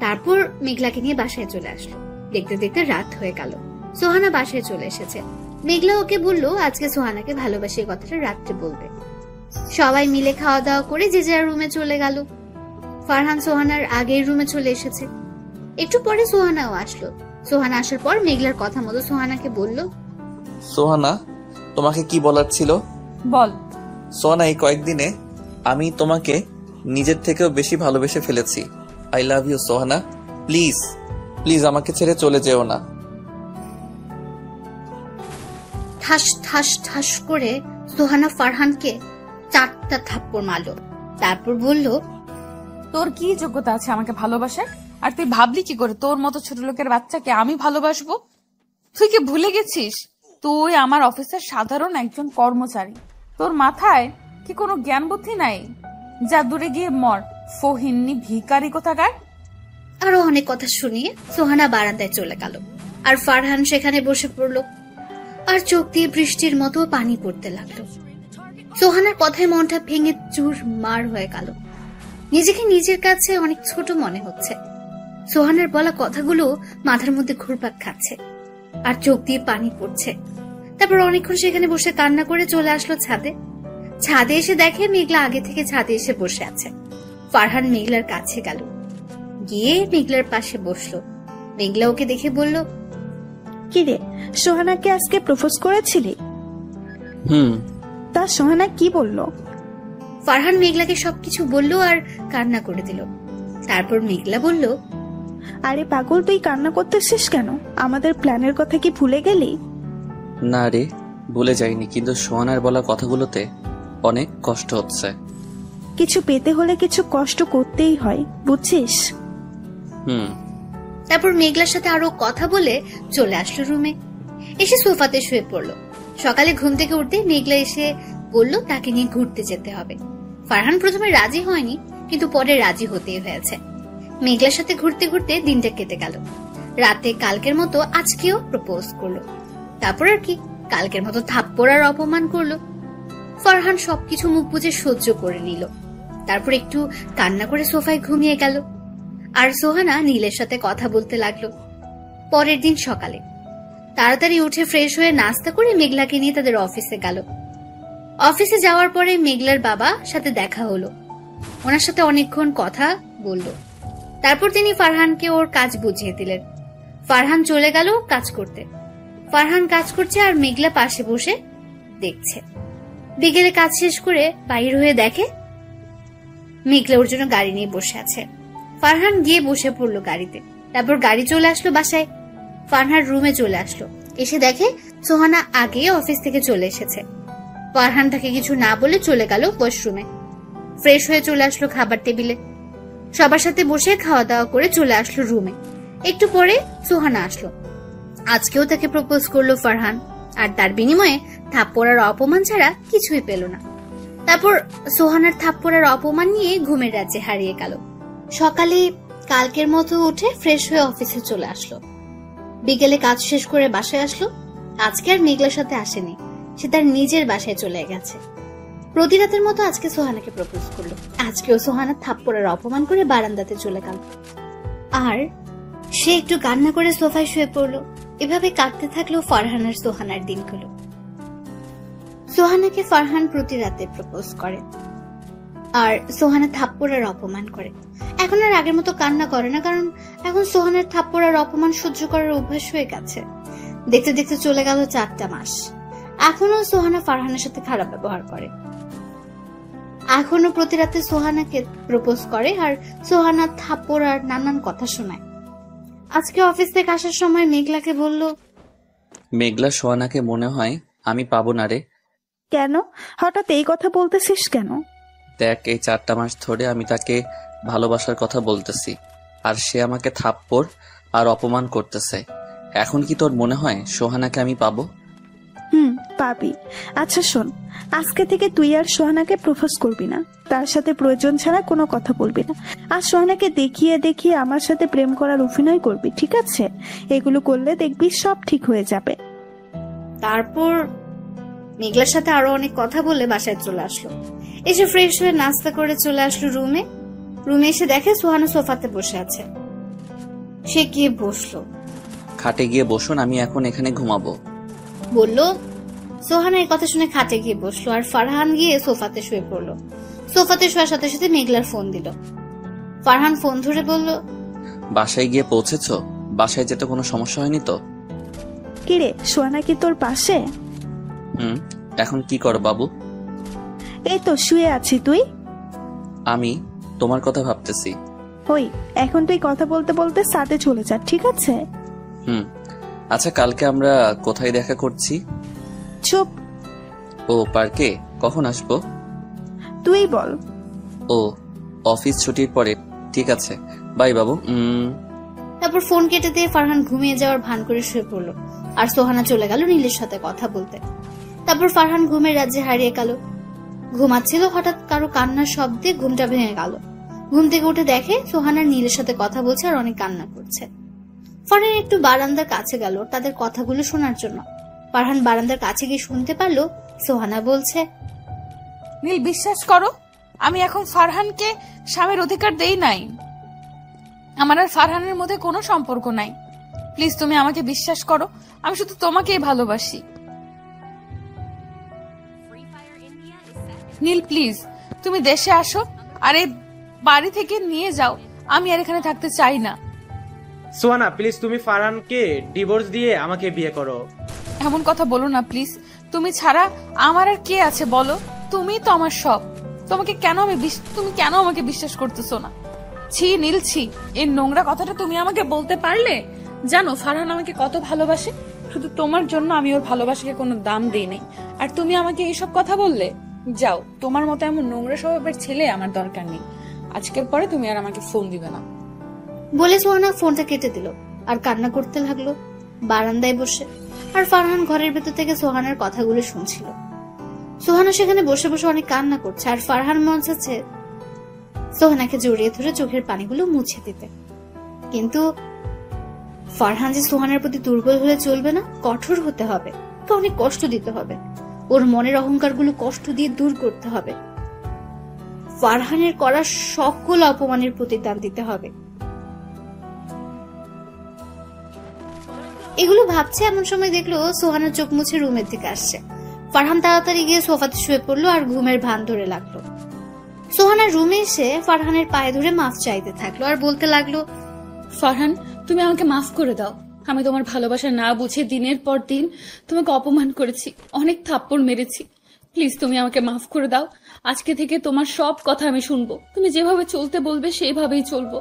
তারপর মেঘলাকে নিয়ে বাসায় চলে আসলো। দেখতে দেখতে রাত হয়ে গেল। সোহানা বাসায় চলে এসেছে। মেঘলা ওকে বলল আজকে সোহানাকে ভালোবাসি কথাটা রাত্রে বলবে। সবাই মিলে খাওয়া দাওয়া করে যে যার রুমে চলে গেল। ফারহান সোহানার আগের রুমে চলে এসেছে। একটু পরে সোহানাও আসলো। সোহানা আসার পর মেঘলার কথা মতো সোহানাকে বলল, সোহানা, তোমাকে কি বলার ছিল? বল। সোহানা, এই কয়েকদিনে আমি তোমাকে নিজের থেকেও বেশি ভালোবেসে ফেলেছি। I love you Sohana. Please please আমাকে ছেড়ে চলে যেও না। ঠাস ঠাস ঠাস করে সোহানা ফারহানকে 4টা থাপ্পড় মারলো। তারপর বলল, তোর কি যোগ্যতা আছে আমাকে ভালোবাসার? আর তুই ভাবলি কি করে তোর মতো ছোট লোকের বাচ্চাকে আমি ভালোবাসবো? তুই কি ভুলে গেছিস তুই আমার অফিসের সাধারণ একজন কর্মচারী? তোর মাথায় কি কোনো জ্ঞান বুদ্ধি নাই? যা দূরে গিয়ে মর, ফহিন্নি ভিখারি কোথাকার। আরো অনেক কথা শুনিয়ে সোহানা বারান্দায় চলে গেল। আর ফারহান সেখানে বসে পড়লো। আর চোখ দিয়ে বৃষ্টির মতো পানি পড়তে লাগলো। সোহানার কথায় মনটা ভেঙে চুরমার হয়ে গেল। নিজেকে নিজের কাছে অনেক ছোট মনে হচ্ছে। সোহানার বলা কথাগুলো মাথার মধ্যে ঘুরপাক খাচ্ছে আর চোখ দিয়ে পানি পড়ছে। তারপর অনেকক্ষণ সেখানে বসে কান্না করে চলে আসলো ছাদে। ছাদে এসে দেখে মেঘলা আগে থেকে ছাদে এসে বসে আছে। ফারহান মেঘলার কাছে গেল, গিয়ে মেঘলার পাশে বসলো। মেঘলা ওকে দেখে বলল, কিরে, সোহানাকে আজকে প্রপোজ করেছিলি? তা সোহানা কি বললো? ফারহান মেঘলাকে সবকিছু বলল আর কান্না করে দিল। তারপর মেঘলা বলল, আরে পাগল, তুই কান্না করতেছিস কেন? আমাদের প্ল্যানের কথা কি ভুলে গেলি? না রে, ভুলে যাইনি, কিন্তু সোহানার বলা কথাগুলোতে অনেক কষ্ট হচ্ছে। কিছু পেতে হলে কিছু কষ্ট করতেই হয়, বুঝছিস? তারপর মেঘলার সাথে আরো কথা বলে চলে আসলো রুমে। এসে সোফাতে শুয়ে পড়লো। সকালে ঘুম থেকে উঠতে মেঘলা এসে বলল তাকে নিয়ে ঘুরতে যেতে হবে। ফারহান প্রথমে রাজি হয়নি, কিন্তু পরে রাজি হতেই হয়েছে। মেঘলার সাথে ঘুরতে ঘুরতে দিনটা কেটে গেল। রাতে কালকের মতো আজকেও প্রপোজ করলো। তারপর আর কি, কালকের মতো থাপ্পড় আর অপমান করলো। ফারহান সবকিছু মুখ বুজে সহ্য করে নিল। তারপর একটু কান্না করে সোফায় ঘুমিয়ে গেল। আর সোহানা নীলের সাথে কথা বলতে লাগলো। পরের দিন সকালে তাড়াতাড়ি উঠে ফ্রেশ হয়ে নাস্তা করে মেঘলাকে নিয়ে তাদের অফিসে গেল। অফিসে যাওয়ার পরে মেঘলার বাবা সাথে দেখা হলো। ওনার সাথে অনেকক্ষণ কথা বলল। তারপর তিনি ফারহানকে ওর কাজ বুঝিয়ে দিলেন। ফারহান চলে গেল কাজ করতে। ফারহান কাজ করছে আর মেঘলা পাশে বসে দেখছে। বিকেলে কাজ শেষ করে বাইর হয়ে দেখে মেঘলা ওর জন্য গাড়ি নিয়ে বসে আছে। ফারহান গিয়ে বসে পড়লো গাড়িতে। তারপর গাড়ি চলে আসলো বাসায়। ফারহান রুমে চলে আসলো। এসে দেখে সোহানা আগে অফিস থেকে চলে এসেছে। ফারহান তাকে কিছু না বলে চলে গেল ওয়াশরুমে। ফ্রেশ হয়ে চলে আসলো খাবার টেবিলে। সবার সাথে বসে খাওয়া দাওয়া করে চলে আসলো রুমে। একটু পরে সোহানা আসলো। আজকেও তাকে প্রপোজ করলো ফারহান, আর তার বিনিময়ে থাপ্পড় আর অপমান ছাড়া কিছুই পেল না। তারপর সোহানার থাপ্পড় আর অপমান নিয়ে ঘুমের রাজ্যে হারিয়ে গেল। সকালে কালকের মতো উঠে ফ্রেশ হয়ে অফিসে চলে আসলো। বিকেলে কাজ শেষ করে বাসায় আসলো। আজকে আর মেঘলার সাথে আসেনি, সে তার নিজের বাসায় চলে গেছে। প্রতি রাতের মতো আজকে সোহানাকে প্রপোজ করলো। আজকেও সোহানা থাপ্পড়ের অপমান করে বারান্দাতে চলে গেল। আর সে একটু কান্না করে সোফায় শুয়ে পড়লো। এভাবে কাটতে থাকলো ফারহান আর সোহানার দিনগুলো। সোহানাকে ফারহান প্রতি রাতে প্রপোজ করে, আর সোহানা থাপ্পড় আর অপমান করে। এখন আর আগের মতো কান্না করে না, কারণ এখন সোহানার থাপ্পড় আর অপমান সহ্য করার অভ্যাস হয়ে গেছে। দেখতে দেখতে চলে গেল 4টা মাস। এখনো সোহানা ফারহানের সাথে খারাপ ব্যবহার করে। এখনো প্রতি রাতে সোহানাকে প্রপোজ করে, আর সোহানা থাপ্পড় আর নানান কথা শোনায়। আজকে অফিস থেকে আসার সময় মেঘলাকে বলল, মেঘলা, সোহানাকে মনে হয় আমি পাবো না রে। কেন হঠাৎ এই কথা বলতেছিস কেন? দেখ, এই 4টা মাস ধরে আমি তাকে ভালোবাসার কথা বলতেছি, আর সে আমাকে থাপ্পড় আর অপমান করতেছে। এখন কি তোর মনে হয় সোহানাকে আমি পাবো? পাবি। আচ্ছা শোন, আজকে থেকে তুই আর সোহানাকে প্রপোজ করবি না, তার সাথে প্রয়োজন ছাড়া কোনো কথা বলবি না, আর সোহানাকে দেখিয়ে দেখিয়ে আমার সাথে প্রেম করার অভিনয় করবি, ঠিক আছে? এগুলো করলে দেখবি সব ঠিক হয়ে যাবে। তারপর মেঘলার সাথে আরো অনেক কথা বলে বাসায় চলে আসলো। এসে ফ্রেশ হয়ে নাস্তা করে চলে আসলো রুমে। রুমে এসে দেখে সোহানা সোফাতে বসে আছে। সে গিয়ে বসলো। খাটে গিয়ে বসুন, আমি এখন এখানে ঘুমাবো। বলল। সোহানা এই কথা শুনে খাটে গিয়ে বসলো আর ফারহান গিয়ে সোফাতে শুয়ে পড়লো। সোফাতে শোয়ার সাথে সাথে মেঘলার ফোন দিল। ফারহান ফোন ধরে বলল, বাসায় গিয়ে পৌঁছেছো? বাসায় যেতে কোনো সমস্যা হয়নি তো? কিরে, সোহানা কি তোর পাশে? এখন কি করো বাবু? এই তো শুয়ে আছি। তুই? আমি তোমার কথা ভাবতেছি। ওই, এখন তুই কথা বলতে বলতে সাথে চলে যা, ঠিক আছে? আচ্ছা, কালকে আমরা কোথায় দেখা করছি? চুপ। ও, পার্কে। কখন আসবো? তুই বল। ও, অফিস ছুটির পরে। ঠিক আছে, বাই বাবু। তারপর ফোন কেটে দিয়ে ফারহান ঘুমিয়ে যাওয়ার ভান করে শুয়ে পড়লো আর সোহানা চলে গেল নীলের সাথে কথা বলতে। তারপর ফারহান ঘুমের রাজ্যে হারিয়ে গেল। ঘুমাচ্ছিল, হঠাৎ কারো কান্নার শব্দে ঘুমটা ভেঙে গেল। ঘুম থেকে উঠে দেখে সোহানার নীলের সাথে কথা বলছে আর অনেক কান্না করছে। ফারহান একটু বারান্দার কাছে গেল তাদের কথাগুলো শোনার জন্য। ফারহান বারান্দার কাছে গিয়ে শুনতে পারলো সোহানা বলছে, নীল, বিশ্বাস করো, আমি এখন ফারহানকে স্বামীর অধিকার দেই নাই। আমার আর ফারহানের মধ্যে কোনো সম্পর্ক নাই। প্লিজ তুমি আমাকে বিশ্বাস করো, আমি শুধু তোমাকেই ভালোবাসি। নীল, প্লিজ তুমি দেশে আসো আর এই বাড়ি থেকে নিয়ে যাও। আমি আর এখানে থাকতে চাই না। সোহানা, প্লিজ তুমি ফারহানকে ডিভোর্স দিয়ে আমাকে বিয়ে করো। এমন কথা বলো না প্লিজ। তুমি ছাড়া আমার আর কে আছে বলো? তুমি তো আমার সব। তুমি কেন আমাকে বিশ্বাস করতেছো না? ছি নীল, ছি। এই নোংরা কথাটা তুমি আমাকে বলতে পারলে? জানো ফারহান আমাকে কত ভালোবাসে। শুধু তোমার জন্য আমি ওর ভালোবাসাকে কোনো দাম দিই নাই, আর তুমি আমাকে এইসব কথা বললে? যাও, তোমার মতো এমন নোংরা স্বভাবের ছেলে আমার দরকার নেই। আজকের পরে তুমি আর আমাকে ফোন দিবে না। বলে সোহানা ফোনটা কেটে দিল আর কান্না করতে লাগলো বারান্দায় বসে। আর ফারহান ঘরের ভেতর থেকে সোহানার কথাগুলো শুনছিল। সোহানা সেখানে বসে বসে অনেক কান্না করছে আর ফারহান মন চাচ্ছে সোহানাকে জড়িয়ে ধরে চোখের পানিগুলো মুছে দিতে। কিন্তু ফারহান যে সোহানার প্রতি দুর্বল হলে চলবে না, কঠোর হতে হবে, ওকে অনেক কষ্ট দিতে হবে। ওর মনের অহংকারগুলো কষ্ট দিয়ে দূর করতে হবে। ফারহানের করা সকল অপমানের প্রতিদান দিতে হবে। এগুলো ভাবছে এমন সময় দেখলো সোহানা চোখ মুছে রুমের দিকে আসছে। ফারহান তাড়াতাড়ি গিয়ে সোফাতে শুয়ে পড়লো আর ঘুমের ভান ধরে লাগলো। সোহানার রুমে এসে ফারহানের পায়ে ধরে মাফ চাইতে থাকলো আর বলতে লাগলো, ফারহান, তুমি আমাকে মাফ করে দাও। আমি তোমার ভালোবাসা না বুঝে দিনের পর দিন তোমাকে অপমান করেছি, অনেক থাপ্পড় মেরেছি। প্লিজ তুমি আমাকে মাফ করে দাও। আজকে থেকে তোমার সব কথা আমি শুনবো। তুমি যেভাবে চলতে বলবে সেইভাবেই চলবো।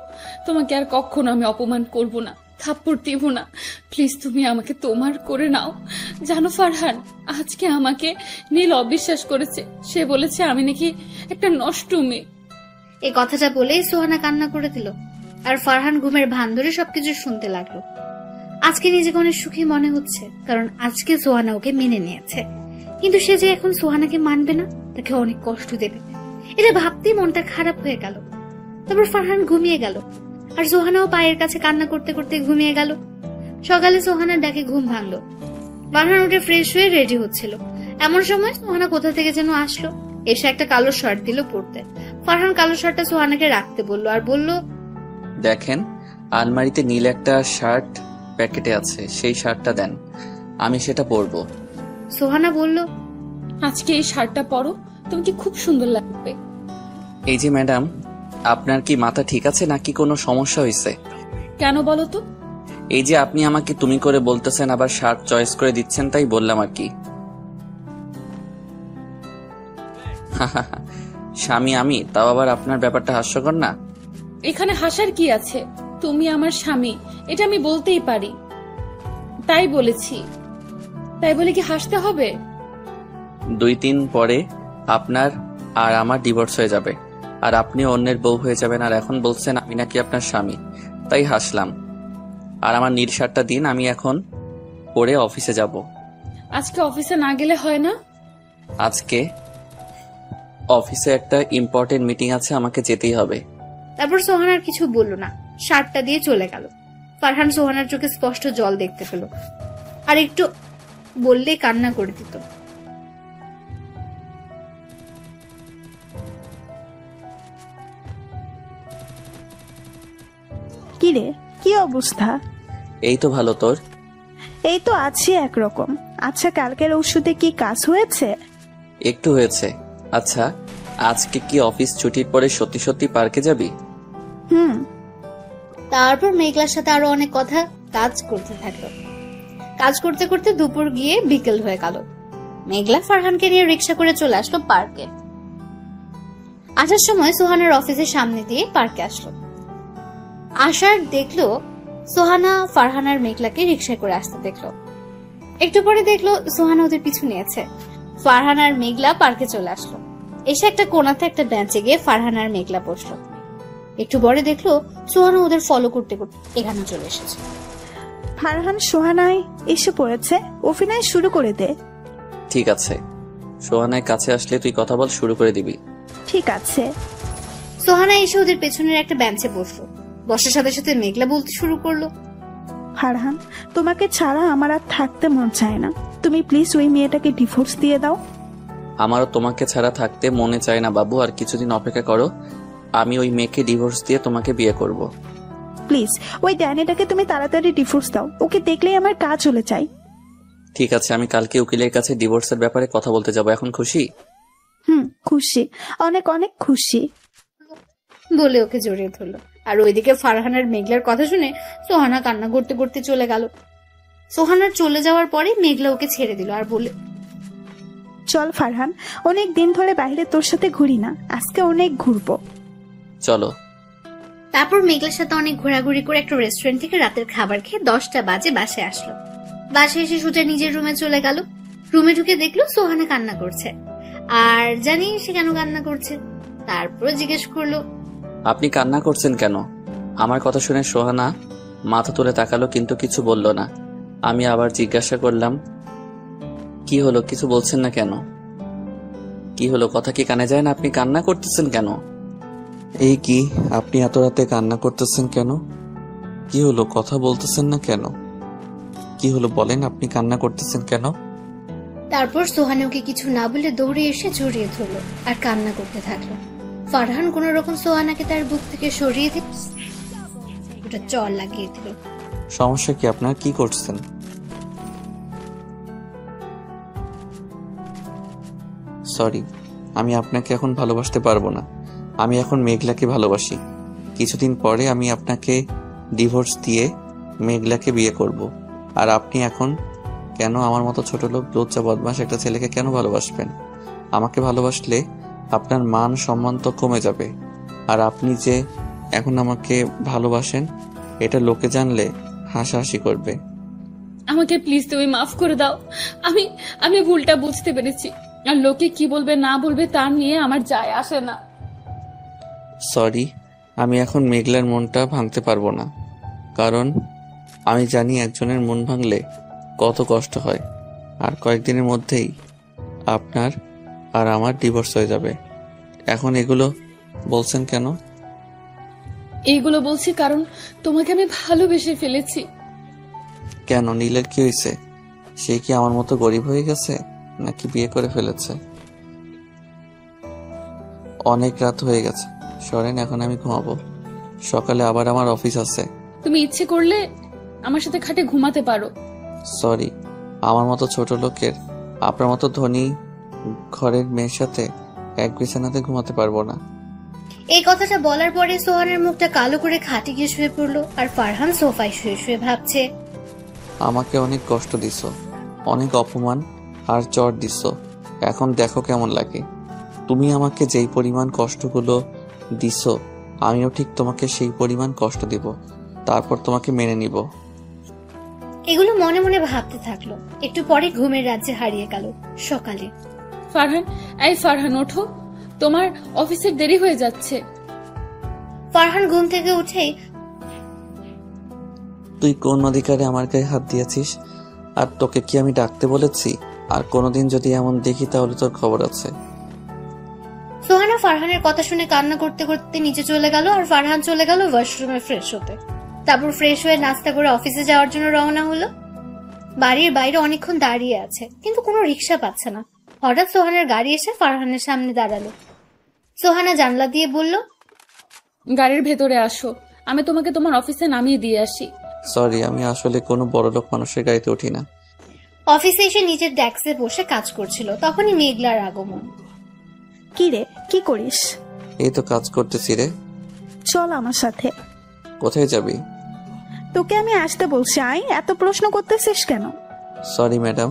তোমাকে আর কখনো আমি অপমান করব না, থাপ্পড় দিব না। প্লিজ তুমি আমাকে তোমার করে নাও। জানো ফারহান, আজকে আমাকে নীল অবিশ্বাস করেছে। সে বলেছে আমি নাকি একটা নষ্ট মেয়ে। এই কথাটা বলেই সোহানা কান্না করে দিল আর ফারহান ঘুমের ভান ধরে সবকিছু শুনতে লাগলো। আজকে নিজেকে অনেক সুখী মনে হচ্ছে, কারণ আজকে সোহানা ওকে মেনে নিয়েছে। কিন্তু সে যে এখন সোহানাকে মানবে না, তাকে অনেক কষ্ট দেবে, এটা ভাবতেই মনটা খারাপ হয়ে গেল। তারপর ফারহান ঘুমিয়ে গেল আর সোহানাও পায়ের কাছে কান্না করতে করতে ঘুমিয়ে গেল। সকালে সোহানার ডাকে ঘুম ভাঙলো। ফারহান উঠে ফ্রেশ হয়ে রেডি হচ্ছিল। এমন সময় সোহানা কোথা থেকে যেন আসলো, এসে একটা কালো শার্ট দিল পরতে। ফারহান কালো শার্টটা সোহানাকে রাখতে বলল আর বলল, দেখেন, আলমারিতে নীল একটা শার্ট প্যাকেটে আছে, সেই শার্টটা দেন, আমি সেটা পরবো। সোহানা বলল, আজকে এই শার্টটা পরো, তোমাকে খুব সুন্দর লাগবে। এই যে ম্যাডাম, আপনার কি মাথা ঠিক আছে নাকি কোনো সমস্যা হয়েছে? কেন বলো তো? এই যে আপনি আমাকে তুমি করে বলতেছেন, আবার শার্ট চয়েস করে দিচ্ছেন, তাই বললাম আর কি। স্বামী আমি, তাও আবার আপনার ব্যাপারটা হাস্যকর না? এখানে হাসার কি আছে? তুমি আমার স্বামী, এটা আমি বলতেই পারি, তাই বলেছি। তাই বলে কি হাসতে হবে? 2-3 পরে আপনার আর আমার ডিভোর্স হয়ে যাবে, আর আপনি অন্যের বউ হয়ে যাবেন, আর এখন বলছেন আমি নাকি আপনার স্বামী, তাই হাসলাম। আর আমার নীল শার্টটা দিন, আমি এখন পরে অফিসে যাব। আজকে অফিসে না গেলে হয় না? আজকে অফিসে একটা ইম্পর্টেন্ট মিটিং আছে, আমাকে যেতেই হবে। তারপর সোহানার কিছু বলল না, শার্টটা দিয়ে চলে গেল। ফারহান সোহানার চোখে স্পষ্ট জল দেখতে পেল, আর একটু বললেই কান্না করে দিত। কিরে, কি অবস্থা? এই তো ভালো, তোর? এই তো আছি একরকম। আচ্ছা, কালকের ওষুধে কি কাজ হয়েছে? একটু হয়েছে। আচ্ছা, আজকে কি অফিস ছুটির পরে সত্যি সত্যি পার্কে যাবি? হুম। তারপর মেঘলার সাথে আরো অনেক কথা কাজ করতে থাকলো। কাজ করতে করতে দুপুর গিয়ে বিকেল হয়ে গেল। মেঘলা ফারহানকে নিয়ে রিক্সা করে চলে আসলো পার্কে। আসার সময় সোহানার অফিসের সামনে দিয়ে পার্কে আসলো। আসার দেখলো সোহানা ফারহান আর মেঘলাকে রিক্সায় করে আসতে দেখলো। একটু পরে দেখলো সোহানা ওদের পিছু নিয়েছে। ফারহান আর মেঘলা পার্কে চলে আসলো। এসে একটা কোণাতে একটা বেঞ্চে গিয়ে ফারহান আর মেঘলা বসলো। একটু পরে দেখলো সোহানা ওদের ফলো করতে করতে এখানে চলে এসেছে। ফারহান সোহানায় এসে পড়েছে, অভিনয় শুরু করে দে। ঠিক আছে, সোহানার কাছে আসলে তুই কথা বল, শুরু করে দিবি। ঠিক আছে। সোহানা এসে ওদের পেছনের একটা বেঞ্চে বসলো। বসার সাথে সাথে মেঘলা বলতে শুরু করলো, ফারহান, তোমাকে ছাড়া আমার আর থাকতে মন চায় না। তুমি প্লিজ ওই মেয়েটাকে ডিভোর্স দিয়ে দাও। আমারও তোমাকে ছাড়া থাকতে মনে চায় না বাবু, আর কিছুদিন অপেক্ষা করো। আমি ওই মেয়েকে ডিভোর্স দিয়ে তোমাকে বিয়ে করব। প্লিজ ওই ড্যানিটাকে তুমি তাড়াতাড়ি ডিভোর্স দাও। ওকে দেখলেই আমার কাজ চলে যায়। ঠিক আছে, আমি কালকে উকিলের কাছে ডিভোর্সের ব্যাপারে কথা বলতে যাব। এখন খুশি? খুশি, অনেক অনেক খুশি বলে ওকে জড়িয়ে ধরলো। আর ওইদিকে ফারহানের মেঘলার কথা শুনে সোহানা কান্না করতে করতে চলে গেল। সোহানার চলে যাওয়ার পরে মেঘলা ওকে ছেড়ে দিল আর বলে, চল ফারহান, অনেক দিন ধরে বাইরে তোর সাথে ঘুরি না, আজকে অনেক ঘুরবো। চলো। তারপর মেঘলার সাথে অনেক ঘোরাঘুরি করে একটা রেস্টুরেন্ট থেকে রাতের খাবার খেয়ে 10টা বাজে বাসায় আসলো। বাসায় এসে সোজা নিজের রুমে চলে গেল। রুমে ঢুকে দেখলো সোহানা কান্না করছে। আর জানি সে কেন কান্না করছে। তারপর জিজ্ঞেস করলো, আপনি কান্না করছেন কেন? আমার কথা শুনে সোহানা মাথা তুলে তাকালো, কিন্তু কিছু বলল না। আমি আবার জিজ্ঞাসা করলাম, কি হলো, কিছু বলছেন না কেন? কি হলো, কথা কি কানে যায় না? আপনি কান্না করতেছেন কেন? এই কি, আপনি এত রাতে কান্না করতেছেন কেন? কি হলো, কথা বলতেছেন না কেন? কি হলো বলেন, আপনি কান্না করতেছেন কেন? তারপর সোহানা ওকে কিছু না বলে দৌড়ে এসে জড়িয়ে ধরলো আর কান্না করতে থাকলো। ফারহান কোন রকম সোহানাকে তার বুক থেকে সরিয়ে দিয়ে ওটা চড় লাগিয়ে দিল। সমস্যা কি আপনার, কি করছেন? সরি, আমি আপনাকে এখন ভালোবাসতে পারবো না। আমি এখন মেঘলাকে ভালোবাসি। কিছুদিন পরে আমি আপনাকে ডিভোর্স দিয়ে মেঘলাকে বিয়ে করব। আর আপনি এখন কেন আমার মতো ছোট লোক, লজ্জা বদমাস একটা ছেলেকে কেন ভালোবাসবেন? আমাকে ভালোবাসলে আপনার মান সম্মান তো কমে যাবে। আর আপনি যে এখন আমাকে ভালোবাসেন এটা লোকে জানলে হাসাহাসি করবে। আমাকে প্লিজ তুমি মাফ করে দাও। আমি ভুলটা বুঝতে পেরেছি। আর লোকে কি বলবে না বলবে তা নিয়ে আমার যায় আসে না। সরি, আমি এখন মেঘলার মনটা ভাঙতে পারবো না, কারণ আমি জানি একজনের মন ভাঙলে কত কষ্ট হয়। আর কয়েকদিনের মধ্যেই আপনার আর আমার ডিভোর্স হয়ে যাবে। এখন এগুলো বলছেন কেন? এইগুলো বলছি কারণ তোমাকে আমি ভালোবেসে ফেলেছি। কেন, নীলের কি হয়েছে? সে কি আমার মতো গরিব হয়ে গেছে নাকি বিয়ে করে ফেলেছে? অনেক রাত হয়ে গেছে, সরেন, এখন আমি ঘুমাবো। সকালে আবার আমার অফিস আছে। তুমি ইচ্ছে করলে আমার সাথে খাটে ঘুমাতে পারো। সরি, আমার মতো ছোট লোকের, আপনার মতো ধনী ঘরের মেয়ের সাথে এক বিছানাতে ঘুমাতে পারবো না। এই কথাটা বলার পরে সোহানের মুখটা কালো করে খাটে গিয়ে শুয়ে পড়লো। আর ফারহান সোফায় শুয়ে শুয়ে ভাবছে, আমাকে অনেক কষ্ট দিছো, অনেক অপমান আর চড় দিছো। এখন দেখো কেমন লাগে। তুমি আমাকে যেই পরিমাণ কষ্টগুলো দিছো, আমিও ঠিক তোমাকে সেই পরিমাণ কষ্ট দিব। তারপর তোমাকে মেনে নিব। এগুলো মনে মনে ভাবতে থাকলো। একটু পরে ঘুমের রাজ্যে হারিয়ে গেল। সকালে ফারহান, এই ফারহান ওঠো, তোমার অফিসের দেরি হয়ে যাচ্ছে। ফারহান ঘুম থেকে উঠেই, তুই কোন অধিকারে আমার গায়ে হাত দিয়েছিস? আর তোকে কি আমি ডাকতে বলেছি? আর কোনোদিন যদি এমন দেখি তাহলে তোর খবর আছে। সোহানা ফারহানের কথা শুনে কান্না করতে করতে নিচে চলে গেল। আর ফারহান চলে গেল ওয়াশরুমে ফ্রেশ হতে। তারপর ফ্রেশ হয়ে নাস্তা করে অফিসে যাওয়ার জন্য রওনা হলো। বাড়ির বাইরে অনেকক্ষণ দাঁড়িয়ে আছে, কিন্তু কোনো রিক্সা পাচ্ছে না। হঠাৎ সোহানের গাড়ি এসে ফারহানের সামনে দাঁড়ালো। সোহানা জানলা দিয়ে বলল, গাড়ির ভেতরে আসো, আমি তোমাকে তোমার অফিসে নামিয়ে দিয়ে আসি। সরি, আমি আসলে কোনো বড়লোক মানুষের গাড়িতে উঠি না। অফিসে এসে নিজের ডেস্কে বসে কাজ করছিল, তখনই মেঘলার আগমন। কি রে, কি করিস? এই তো কাজ করতেছি রে। চল আমার সাথে। কোথায় যাবি? তোকে আমি আসতে বলছি, আই এত প্রশ্ন করতেছিস কেন? Sorry madam.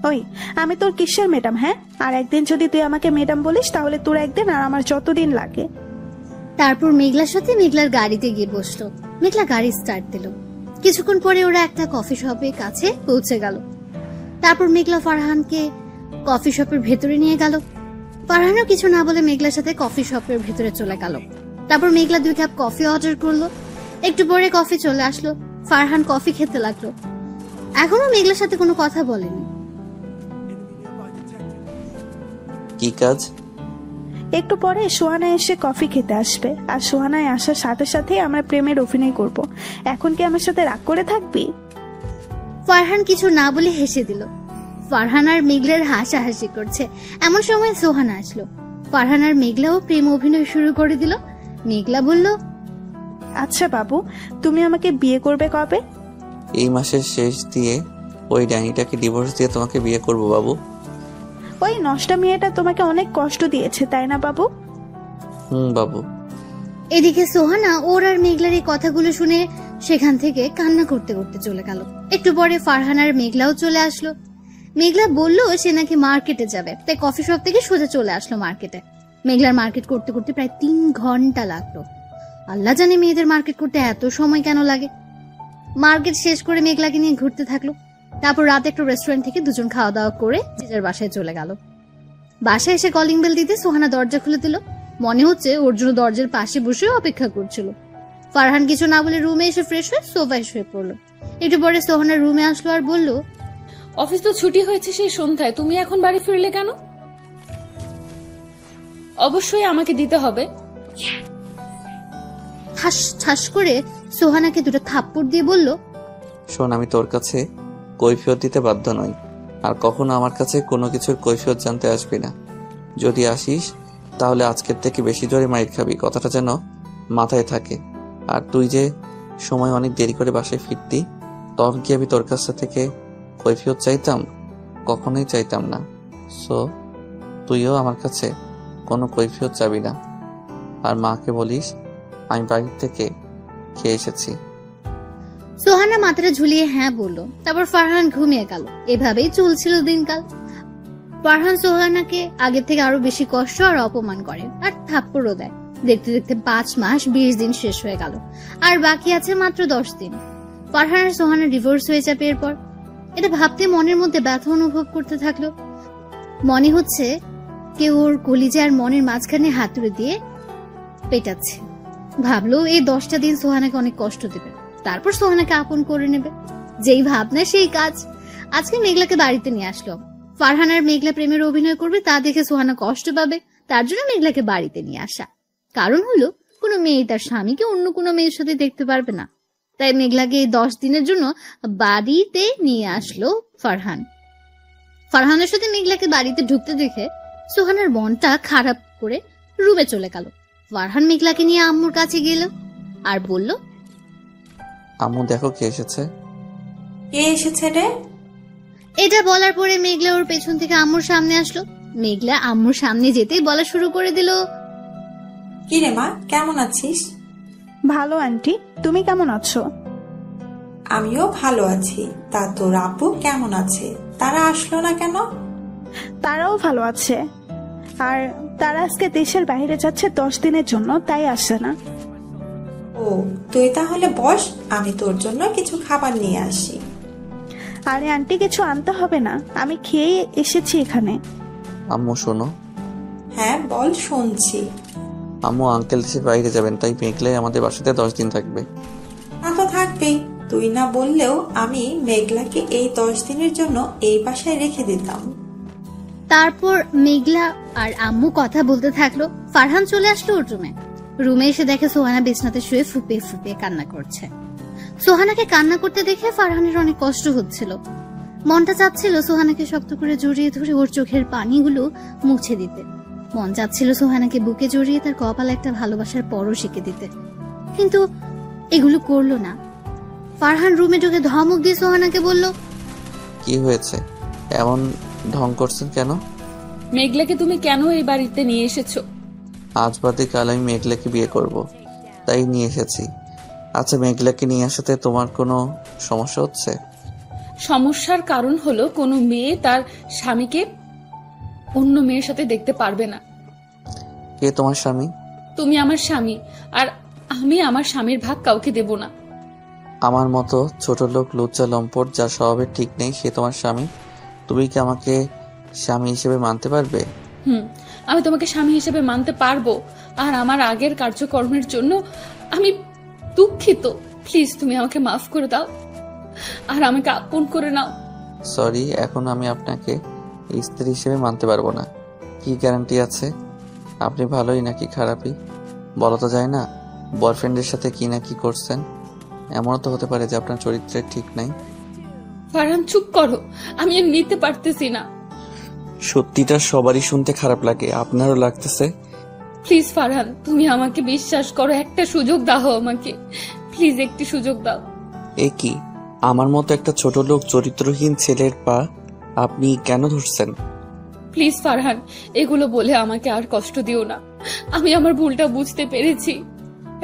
ওই, আমি তোর কিসের ম্যাডাম? হ্যাঁ, আর একদিন যদি তুই আমাকে ম্যাডাম বলিস তাহলে তোর একদিন আর আমার যতদিন লাগে। তারপর মেঘলার সাথে মেঘলার গাড়িতে গিয়ে বসলো। মেঘলা গাড়ি স্টার্ট দিল। কিছুক্ষণ পরে ওরা একটা কফি শপের কাছে পৌঁছে গেল। তারপর মেঘলা ফারহানকে কফি শপের ভেতরে নিয়ে গেল। ফারহানও কিছু না বলে মেঘলার সাথে কফি শপের ভেতরে চলে গেল। তারপর মেঘলা 2 কাপ কফি অর্ডার করলো। একটু পরে কফি চলে আসলো। ফারহান কফি খেতে লাগলো। এখনো মেঘলার সাথে কোনো কথা বলেনি। কি কাজ? একটু পরে সোহানা এসে কফি খেতে আসবে, আর সোহানায় আসার সাথে সাথে আমরা প্রেমের অভিনয় করব। এখন কি আমার সাথে রাগ করে থাকবি? ফারহান কিছু না বলে হেসে দিল। ফারহান আর মেঘলার হাসাহাসি করছে। এমন সময় সোহানা আসলো। ফারহান আর মেঘলাও প্রেম অভিনয় শুরু করে দিল। মেঘলা বলল, আচ্ছা বাবু, তুমি আমাকে বিয়ে করবে কবে? এই মাসের শেষ দিয়ে ওই ডাইনিটাকে ডিভোর্স দিয়ে তোমাকে বিয়ে করব বাবু। ওই নষ্টা মেয়েটা তোমাকে অনেক কষ্ট দিয়েছে, তাই না বাবু? বাবু। এদিকে সোহানা ওর আর মেঘলার এই কথাগুলো শুনে সেখান থেকে কান্না করতে করতে চলে গেল। একটু পরে ফারহান আর মেঘলাও চলে আসলো। মেঘলা বলল সে নাকি মার্কেটে যাবে, তাই কফি শপ থেকে সোজা চলে আসলো মার্কেটে। মেঘলার মার্কেট করতে করতে প্রায় 3 ঘন্টা লাগলো। আল্লাহ জানে মেয়েদের মার্কেট করতে এত সময় কেন লাগে। মার্কেট শেষ করে মেঘলাকে নিয়ে ঘুরতে থাকলো। তারপর রাতে একটা রেস্টুরেন্ট থেকে দুজন খাওয়া দাওয়া করে যে যার বাসায় চলে গেল। বাসায় এসে কলিং বেল দিতে সোহানা দরজা খুলে দিল। মনে হচ্ছে ওর জন্য দরজার পাশে বসে অপেক্ষা করছিল। ফারহান কিছু না বলে রুমে এসে ফ্রেশ হয়ে সোফায় শুয়ে পড়লো। একটু পরে সোহানা রুমে আসলো আর বলল, অফিস তো ছুটি হয়েছে সেই সন্ধ্যায়, তুমি এখন বাড়ি ফিরলে কেন? অবশ্যই আমাকে দিতে হবে। ঠাস ঠাস করে সোহানাকে 2টা থাপ্পড় দিয়ে বলল, শোন, আমি তোর কাছে কৈফিয়ত দিতে বাধ্য নই, আর কখনো আমার কাছে কোনো কিছুর কৈফিয়ত জানতে আসবি না। যদি আসিস তাহলে আজকের থেকে বেশি জোরে মাইর খাবি, কথাটা যেন মাথায় থাকে। আর তুই যে সময় অনেক দেরি করে বাসায় ফিরতি, তখন কি আমি তোর কাছ থেকে কৈফিয়ত চাইতাম? কখনোই চাইতাম না। সো তুইও আমার কাছে কোনো কৈফিয়ত চাবি না। আর মাকে বলিস আমি বাড়ি থেকে খেয়ে এসেছি। সোহানা মাথাটা ঝুলিয়ে হ্যাঁ বললো। তারপর ফারহান ঘুমিয়ে গেল। এভাবেই চলছিল দিনকাল। ফারহান সোহানাকে আগে থেকে আরো বেশি কষ্ট আর অপমান করে, আর থাপ্পড়ও দেয়। দেখতে দেখতে 5 মাস 20 দিন শেষ হয়ে গেল, আর বাকি আছে মাত্র 10 দিন। ফারহান আর সোহানা ডিভোর্স হয়ে যাবে এরপর। এটা ভাবতে মনের মধ্যে ব্যথা অনুভব করতে থাকলো। মনে হচ্ছে কেউ ওর কলিজা আর মনের মাঝখানে হাতুড়ে দিয়ে পেটাচ্ছে। ভাবলো এই 10টা দিন সোহানাকে অনেক কষ্ট দেবে, তারপর সোহানাকে আপন করে নেবে। যেই ভাবনা সেই কাজ। আজকে মেঘলাকে বাড়িতে নিয়ে আসলো। ফারহান আর মেঘলা প্রেমের অভিনয় করবে তা দেখে সোহানা কষ্ট পাবে, তার জন্য মেঘলাকে বাড়িতে নিয়ে আসা। কারণ হলো কোনো মেয়ে তার স্বামীকে অন্য কোনো মেয়ের সাথে দেখতে পারবে না। তাই মেঘলাকে এই 10 দিনের জন্য বাড়িতে নিয়ে আসলো ফারহান। ফারহানের সাথে মেঘলাকে বাড়িতে ঢুকতে দেখে সোহানার মনটা খারাপ করে রুমে চলে গেল। ফারহান মেঘলাকে নিয়ে আম্মুর কাছে গেল আর বলল, আম্মু দেখো কে এসেছে। কে এসেছে রে? এটা বলার পরে মেঘলা ওর পেছন থেকে আম্মুর সামনে আসলো। মেঘলা আম্মুর সামনে যেতেই বলা শুরু করে দিল, কি রে মা, কেমন আছিস? ভালো আন্টি, তুমি কেমন আছো? আমিও ভালো আছি। তা তোর আব্বু কেমন আছে? তারা আসলো না কেন? তারাও ভালো আছে, আর তারা আজকে দেশের বাইরে যাচ্ছে 10 দিনের জন্য, তাই আসছে না। ও, তুই তাহলে বস, আমি তোর জন্য কিছু খাবার নিয়ে আসি। আরে আন্টি, কিছু আনতে হবে না, আমি খেয়ে এসেছি এখানে। আম্মু শোনো। হ্যাঁ বল, শুনছি। আম্মু আঙ্কেল দেশের বাইরে যাবেন, তাই মেঘলাই আমাদের বাসাতে 10 দিন থাকবে। তা তো থাকবেই, তুই না বললেও আমি মেঘলাকে এই 10 দিনের জন্য এই বাসায় রেখে দিতাম। তারপর মেঘলা আর আম্মু কথা বলতে থাকলো। ফারহান চলে আসলো ওর রুমে। রুমে এসে দেখে সোহানা বিছনাতে শুয়ে ফুপিয়ে ফুপিয়ে কান্না করছে। সোহানাকে কান্না করতে দেখে ফারহানের অনেক কষ্ট হচ্ছিল। মনটা চাচ্ছিল সোহানাকে শক্ত করে জড়িয়ে ধরে ওর চোখের পানিগুলো মুছে দিতে। মন চাচ্ছিল সোহানাকে বুকে জড়িয়ে তার কপালে একটা ভালোবাসার পরশ এঁকে দিতে। কিন্তু এগুলো করলো না। ফারহান রুমে ঢুকে ধমক দিয়ে সোহানাকে বলল, কি হয়েছে, এমন ঢং করছেন কেন? মেঘলাকে তুমি কেন এই বাড়িতে নিয়ে এসেছো? আজ বাদে কাল আমি মেঘলাকে বিয়ে করব, তাই নিয়ে এসেছি। আচ্ছা, মেঘলাকে নিয়ে আসাতে তোমার কোনো সমস্যা হচ্ছে? সমস্যার কারণ হলো কোনো মেয়ে তার স্বামীকে অন্য মেয়ের সাথে দেখতে পারবে না। কে তোমার স্বামী? তুমি আমার স্বামী, আর আমি আমার স্বামীর ভাগ কাউকে দেব না। আমার মতো ছোট লোক, লুচ্চা লম্পট, যার স্বভাবের ঠিক নেই, সে তোমার স্বামী? তুমি কি আমাকে স্বামী হিসেবে মানতে পারবে? আমি তোমাকে স্বামী হিসেবে মানতে পারবো, আর আমার আগের কার্যকর্মের জন্য আমি দুঃখিত। প্লিজ তুমি আমাকে মাফ করে দাও আর আমাকে আপন করে নাও। সরি, এখন আমি আপনাকে স্ত্রী হিসেবে মানতে পারবো না। কি গ্যারান্টি আছে আপনি ভালোই নাকি খারাপই? বলা তো যায় না। বয়ফ্রেন্ডের সাথে কি না কি করছেন, এমনও তো হতে পারে যে আপনার চরিত্রের ঠিক নাই। ফারহান চুপ করো, আমি আর নিতে পারতেছি না। সত্যিটা সবারই শুনতে খারাপ লাগে, আপনারও লাগতেছে? প্লিজ ফারহান, তুমি আমাকে বিশ্বাস করো, একটা সুযোগ দাও আমাকে, প্লিজ একটি সুযোগ দাও। এ কি, আমার মতো একটা ছোট লোক, চরিত্রহীন ছেলের পা আপনি কেন ধরছেন? প্লিজ ফারহান, এগুলো বলে আমাকে আর কষ্ট দিও না। আমি আমার ভুলটা বুঝতে পেরেছি,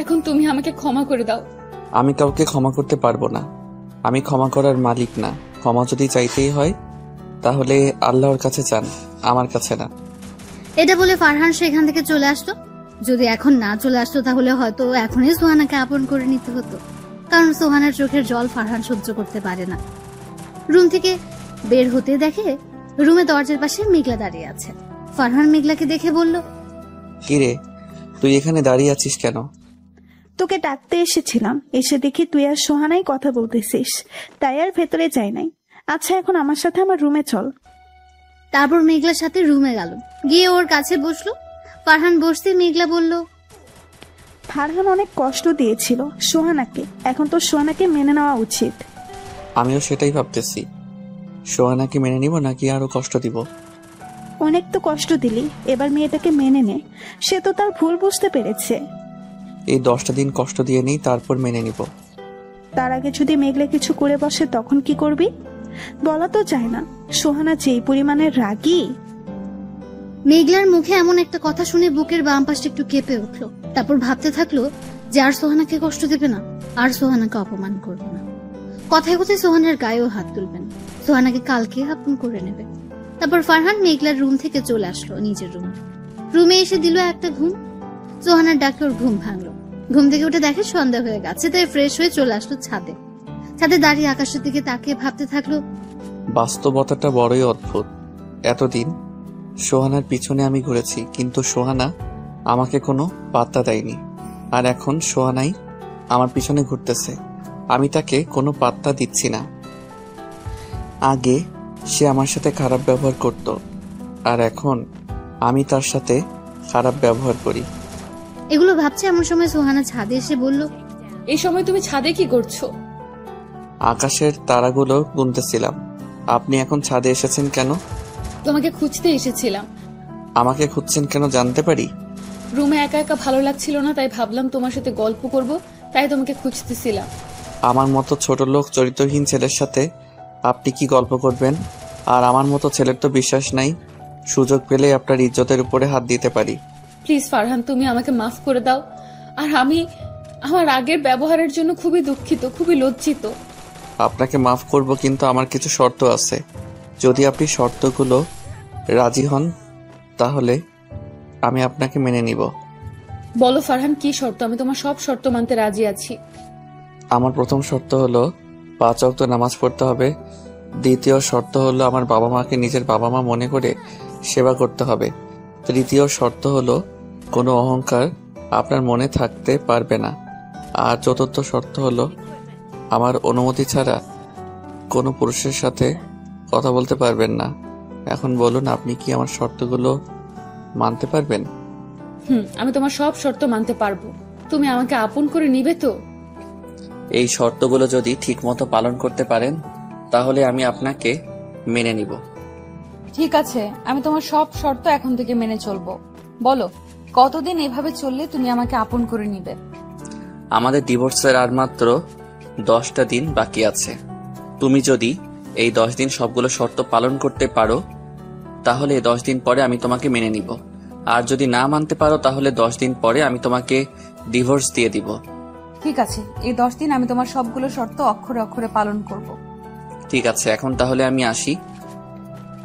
এখন তুমি আমাকে ক্ষমা করে দাও। আমি কাউকে ক্ষমা করতে পারবো না, আমি ক্ষমা করার মালিক না। ক্ষমা যদি চাইতেই হয় তাহলে আল্লাহর কাছে চান, আমার কাছে না। এটা বলে ফারহান সেখান থেকে চলে আসতো। যদি এখন না চলে আসতো তাহলে হয়তো এখনই সোহানাকে আপন করে নিতে হতো, কারণ সোহানার চোখের জল ফারহান সহ্য করতে পারে না। রুম থেকে বের হতে দেখে রুমে দরজার পাশে মেঘলা দাঁড়িয়ে আছে। ফারহান মেঘলাকে দেখে বলল, কিরে, তুই এখানে দাঁড়িয়ে আছিস কেন? তোকে ডাকতে এসেছিলাম, এসে দেখি তুই আর সোহানাই কথা বলতেছিস, তাই আর ভেতরে যাই নাই। আচ্ছা, এখন আমার সাথে আমার রুমে চল। তারপর মেঘলার সাথে রুমে গেল, গিয়ে ওর কাছে বসলো। ফারহান বসতে মেঘলা বলল, ফারহান অনেক কষ্ট দিয়েছিল সোহানাকে, এখন তো সোহানাকে মেনে নেওয়া উচিত। আমিও সেটাই ভাবতেছি, সোহানাকে মেনে নিব নাকি আরো কষ্ট দিব। অনেক তো কষ্ট দিলি, এবার মেয়েটাকে মেনে নে, সে তো তার ভুল বুঝতে পেরেছে। এই 10টা দিন কষ্ট দিয়ে নেই, তারপর মেনে নিব। তার আগে যদি মেঘলা কিছু করে বসে তখন কি করবি? বলা তো যায় না, সোহানা যেই পরিমাণের রাগী। মেঘলার মুখে এমন একটা কথা শুনে বুকের বাম পাশটা একটু কেঁপে উঠলো। তারপর ভাবতে থাকলো যে আর সোহানাকে কষ্ট দেবে না, আর সোহানাকে অপমান করবে না, কথায় কথায় সোহানার গায়েও হাত তুলবেন, সোহানাকে কালকে আপন করে নেবে। তারপর ফারহান মেঘলার রুম থেকে চলে আসলো নিজের রুমে এসে দিল একটা ঘুম। সোহানার ডাকে ওর ঘুম ভাঙলো। ঘুম থেকে উঠে দেখে সন্ধ্যা হয়ে গেছে, তাই ফ্রেশ হয়ে চলে আসলো ছাদে দাঁড়িয়ে আকাশের দিকে তাকিয়ে ভাবতে থাকলো, বাস্তবতাটা বড়ই অদ্ভুত। এতদিন সোহানার পিছনে আমি ঘুরেছি, কিন্তু সোহানা আমাকে কোনো পাত্তা দেয়নি, আর এখন সোহানাই আমার পিছনে ঘুরতেছে, আমি তাকে কোনো পাত্তা দিচ্ছি না। আগে সে আমার সাথে খারাপ ব্যবহার করত, আর এখন আমি তার সাথে খারাপ ব্যবহার করি। এগুলো ভাবছে এমন সময় সোহানা ছাদে এসে বলল, এই সময় তুমি ছাদে কি করছো? আকাশের তারাগুলো গুনতেছিলাম। আপনি এখন ছাদে এসেছেন কেন? তোমাকে খুঁজতে এসেছিলাম। আমাকে খুঁজছেন কেন জানতে পারি? রুমে একা একা ভালো লাগছিল না, তাই ভাবলাম তোমার সাথে গল্প করব, তাই তোমাকে খুঁজতেছিলাম। আমার মতো ছোট লোক, চরিত্রহীন ছেলের সাথে আপনি কি গল্প করবেন? আর আমার মতো ছেলের তো বিশ্বাস নাই, সুযোগ পেলে আপনার ইজ্জতের উপরে হাত দিতে পারি। প্লিজ ফারহান, তুমি আমাকে মাফ করে দাও, আর আমি আমার আগের ব্যবহারের জন্য খুবই দুঃখিত, খুবই লজ্জিত। আপনাকে মাফ করব, কিন্তু আমার কিছু শর্ত আছে। যদি আপনি শর্তগুলো রাজি হন তাহলে আমি আপনাকে মেনে নিব। বলো ফারহান, কি শর্ত? আমি তোমার সব শর্ত মানতে রাজি আছি। আমার প্রথম শর্ত হলো 5 ওয়াক্ত নামাজ পড়তে হবে। দ্বিতীয় শর্ত হলো আমার বাবা মাকে নিজের বাবা মা মনে করে সেবা করতে হবে। তৃতীয় শর্ত হলো কোনো অহংকার আপনার মনে থাকতে পারবে না। আর চতুর্থ শর্ত হলো আমার অনুমতি ছাড়া কোনো পুরুষের সাথে কথা বলতে পারবেন না। এখন বলুন, আপনি কি আমার শর্তগুলো মানতে পারবেন? আমি তোমার সব শর্ত মানতে পারবো। তুমি আমাকে আপন করে নিবে তো? এই শর্তগুলো যদি ঠিকমতো পালন করতে পারেন তাহলে আমি আপনাকে মেনে নিব। ঠিক আছে, আমি তোমার সব শর্ত এখন থেকে মেনে চলবো। বলো, কতদিন এভাবে চললে তুমি আমাকে আপন করে নিবে? আমাদের ডিভোর্সের আর মাত্র 10টা দিন বাকি আছে। তুমি যদি এই 10 দিন সবগুলো শর্ত পালন করতে পারো তাহলে 10 দিন পরে আমি তোমাকে মেনে নিব, আর যদি না মানতে পারো তাহলে 10 দিন পরে আমি তোমাকে ডিভোর্স দিয়ে দিব। ঠিক আছে, এই 10 দিন আমি তোমার সবগুলো শর্ত অক্ষরে অক্ষরে পালন করব। ঠিক আছে, এখন তাহলে আমি আসি।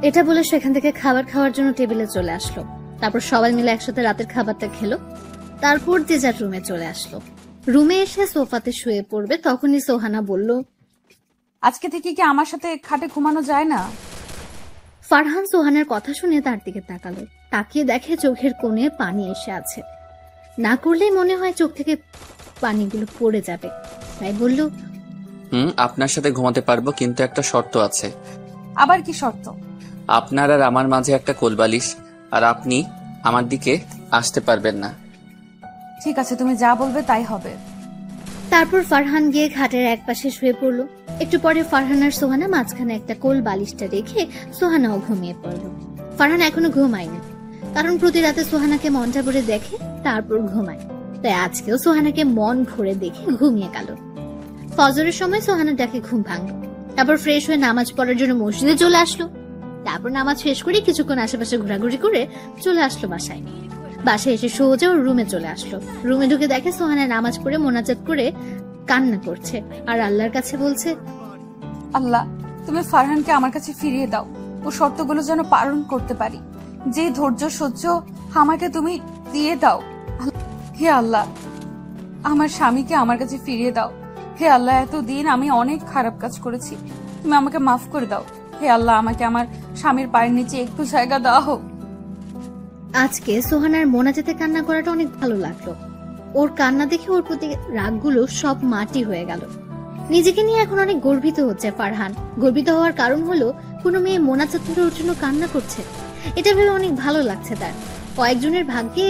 এটা বলে সেখান থেকে খাবার খাওয়ার জন্য টেবিলে চলে আসলো। তারপর সবাই মিলে একসাথে রাতের খাবারটা খেলো। তারপর যে যার রুমে চলে আসলো। রুমে এসে সোফাতে শুয়ে পড়বে তখনই সোহানা বলল, আজকে থেকে কি আমার সাথে খাটে ঘুমানো যায় না? ফারহান সোহানার কথা শুনে তার দিকে তাকালো। তাকিয়ে দেখে চোখের কোণে পানি এসে আছে। না করলেই মনে হয় চোখ থেকে পানিগুলো পড়ে যাবে, তাই বলল, আপনার সাথে ঘুমাতে পারবো, কিন্তু একটা শর্ত আছে। আবার কি শর্ত? আপনার আর আমার মাঝে একটা কোলবালিশ, আর আপনি আমার দিকে আসতে পারবেন না। ঠিক আছে, তুমি যা বলবে তাই হবে। তারপর ফারহান গিয়ে খাটের এক পাশে শুয়ে পড়লো। একটু পরে ফারহান আর সোহানা মাঝখানে একটা কোল বালিশটা রেখে সোহানাও ঘুমিয়ে পড়লো। ফারহান এখনো ঘুমায়নি, কারণ প্রতি রাতে সোহানাকে মনটা ভরে দেখে তারপর ঘুমায়। তাই আজকেও সোহানাকে মন ভরে দেখে ঘুমিয়ে গেল। ফজরের সময় সোহানা ডাকে ঘুম ভাঙলো। তারপর ফ্রেশ হয়ে নামাজ পড়ার জন্য মসজিদে চলে আসলো। তারপর নামাজ শেষ করে কিছুক্ষণ আশেপাশে ঘোরাঘুরি করে চলে আসলো বাসায়। বাসায় এসে সোজা ওর রুমে চলে আসলো। রুমে ঢুকে দেখে সোহানা নামাজ পড়ে মোনাজাত করে কান্না করছে আর আল্লাহর কাছে বলছে, আল্লাহ, তুমি ফারহানকে আমার কাছে ফিরিয়ে দাও, ও শর্তগুলো যেন পালন করতে পারি। যে ধৈর্য সহ্য আমাকে তুমি দিয়ে দাও। হে আল্লাহ, আমার স্বামীকে আমার কাছে ফিরিয়ে দাও। হে আল্লাহ, এতদিন আমি অনেক খারাপ কাজ করেছি, তুমি আমাকে মাফ করে দাও। হে আল্লাহ, আমাকে আমার স্বামীর পায়ের নিচে একটু জায়গা দেওয়া হোক। আজকে সোহানার মোনাজাতে কান্না করাটা অনেক ভালো লাগলো। ওর কান্না দেখে ওর প্রতি রাগগুলো সব মাটি হয়ে গেল। নিজেকে নিয়ে এখন অনেক গর্বিত হচ্ছে ফারহান। গর্বিত হওয়ার কারণ হলো কোনো মেয়ে মোনাজাত করে ওর জন্য কান্না করছে। এটা ভেবে অনেক ভালো লাগছে তার। কয়েকজনের ভাগ্যে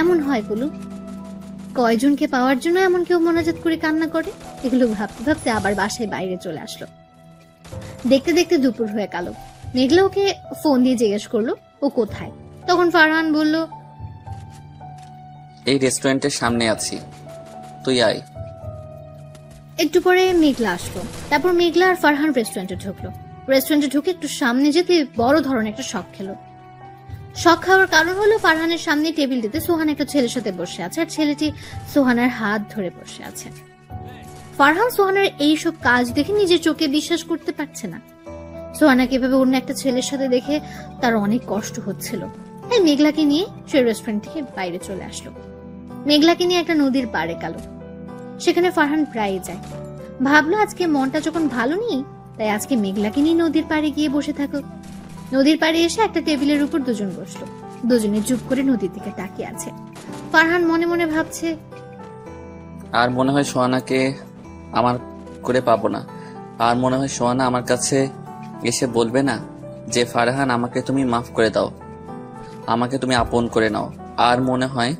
এমন হয় বলু, কয়জনকে পাওয়ার জন্য এমন কেউ মোনাজাত করে কান্না করে। এগুলো ভাবতে ভাবতে আবার বাসায় বাইরে চলে আসলো। দেখতে দেখতে দুপুর হয়ে গেল। মেঘলা ওকে ফোন দিয়ে জিজ্ঞেস করলো ও কোথায়। তখন ফারহান বলল, এই রেস্টুরেন্টের সামনে আছি, তুই আয়। একটু পরে মেঘলা আসলো। তারপর মেঘলা আর ফারহান রেস্টুরেন্টে ঢুকলো। রেস্টুরেন্টে ঢুকে একটু সামনে যেতে বড় ধরনের একটা শক খেলো। শক খাওয়ার কারণ হলো ফারহানের সামনে টেবিলটিতে সোহানা একটা ছেলের সাথে বসে আছে, আর ছেলেটি সোহানার হাত ধরে বসে আছে। ফারহান সোহানার এইসব কাজ দেখে নিজের চোখে বিশ্বাস করতে পারছে না। সোহানাকে এভাবে অন্য একটা ছেলের সাথে দেখে তার অনেক কষ্ট হচ্ছিল। তাই মেঘলাকে নিয়ে সে রেস্টুরেন্ট থেকে বাইরে চলে আসলো। মেঘলাকে নিয়ে একটা নদীর পাড়ে গেল। সেখানে ফারহান প্রায় যায়। ভাবলো আজকে মনটা যখন ভালো নেই, তাই আজকে মেঘলাকে নিয়ে নদীর পাড়ে গিয়ে বসে থাকো। নদীর পাড়ে এসে একটা টেবিলের উপর দুজন বসলো। দুজনে চুপ করে নদীর দিকে তাকিয়ে আছে। ফারহান মনে মনে ভাবছে, আর মনে হয় সোহানাকে আমার করে পাবো না। আর মনে হয় সোহানা আমার কাছে এসে বলবে না যে ফারহান, আমাকে তুমি মাফ করে দাও, আমাকে তুমি আপন করে নাও। আর মনে হয়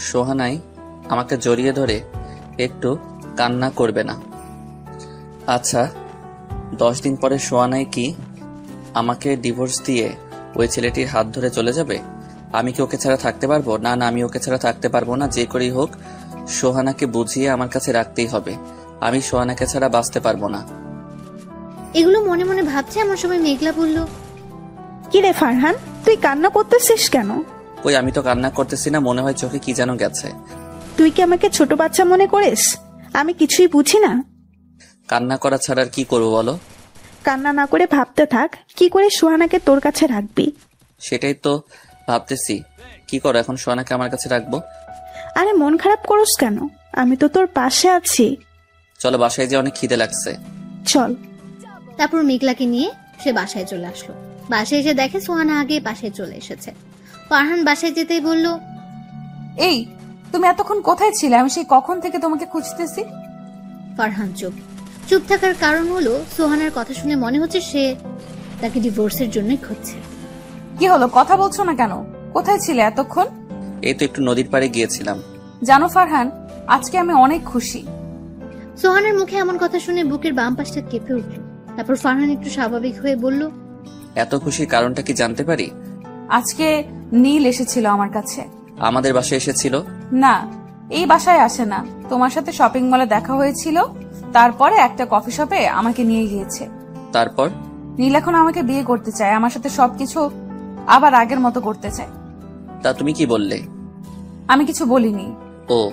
সোহানাই আমাকে জড়িয়ে ধরে একটু কান্না করবে না। আচ্ছা, 10 দিন পরে সোহানাই কি আমাকে ডিভোর্স দিয়ে ওই ছেলেটির হাত ধরে চলে যাবে? আমি কি ওকে ছাড়া থাকতে পারবো? না না, আমি ওকে ছাড়া থাকতে পারবো না। যে করেই হোক সোহানাকে বুঝিয়ে আমার কাছে রাখতেই হবে। আমি সোহানাকে ছাড়া বাঁচতে পারবো না। এগুলো মনে মনে ভাবছে এমন সময় মেঘলা বলল, কি রে ফারহান, তুই কান্না করতেছিস কেন? ওই আমি তো কান্না করতেছি না, মনে হয় চোখে কি যেন গেছে। তুই কি আমাকে ছোট বাচ্চা মনে করিস? আমি কিছুই বুঝি না। কান্না করা ছাড়া আর কি করবো বলো? কান্না না করে ভাবতে থাক কি করে সোহানাকে তোর কাছে রাখবি। সেটাই তো ভাবতেছি, কি করো এখন সোহানাকে আমার কাছে রাখবো? আরে মন খারাপ করস কেন? আমি তো তোর পাশে আছি। চলো বাসায় যে অনেক খিদে লাগছে। চল। তারপর মেঘলাকে নিয়ে সে বাসায় চলে আসলো। বাসায় এসে দেখে সোহানা আগে বাসায় চলে এসেছে। ফারহান বাসায় যেতেই বলল, এই তুমি এতক্ষণ কোথায় ছিলে? আমি সেই কখন থেকে তোমাকে খুঁজতেছি। ফারহান চুপ থাকার কারণ হলো সোহানার কথা শুনে মনে হচ্ছে সে তাকে ডিভোর্সের জন্যই খুঁজছে। কি হলো, কথা বলছো না কেন? কোথায় ছিলে এতক্ষণ? এই তো একটু নদীর পাড়ে গিয়েছিলাম। জানো ফারহান, আজকে আমি অনেক খুশি। সোহানার মুখে এমন কথা শুনে বুকের বাম পাশটা কেঁপে উঠল। তারপর ফারহান একটু স্বাভাবিক হয়ে বলল, এত খুশির কারণটা কি জানতে পারি? আজকে নীল এসেছিল আমার কাছে। আমাদের বাসায় এসেছিল? না, এই বাসায় আসে না। তোমার সাথে শপিং মলে দেখা হয়েছিল, তারপরে একটা কফি শপে আমাকে নিয়ে গিয়েছে। তারপর? নীল এখন আমাকে বিয়ে করতে চায়, আমার সাথে সবকিছু আবার আগের মতো করতে চায়। তা তুমি কি বললে? আমি কিছু বলিনি। ও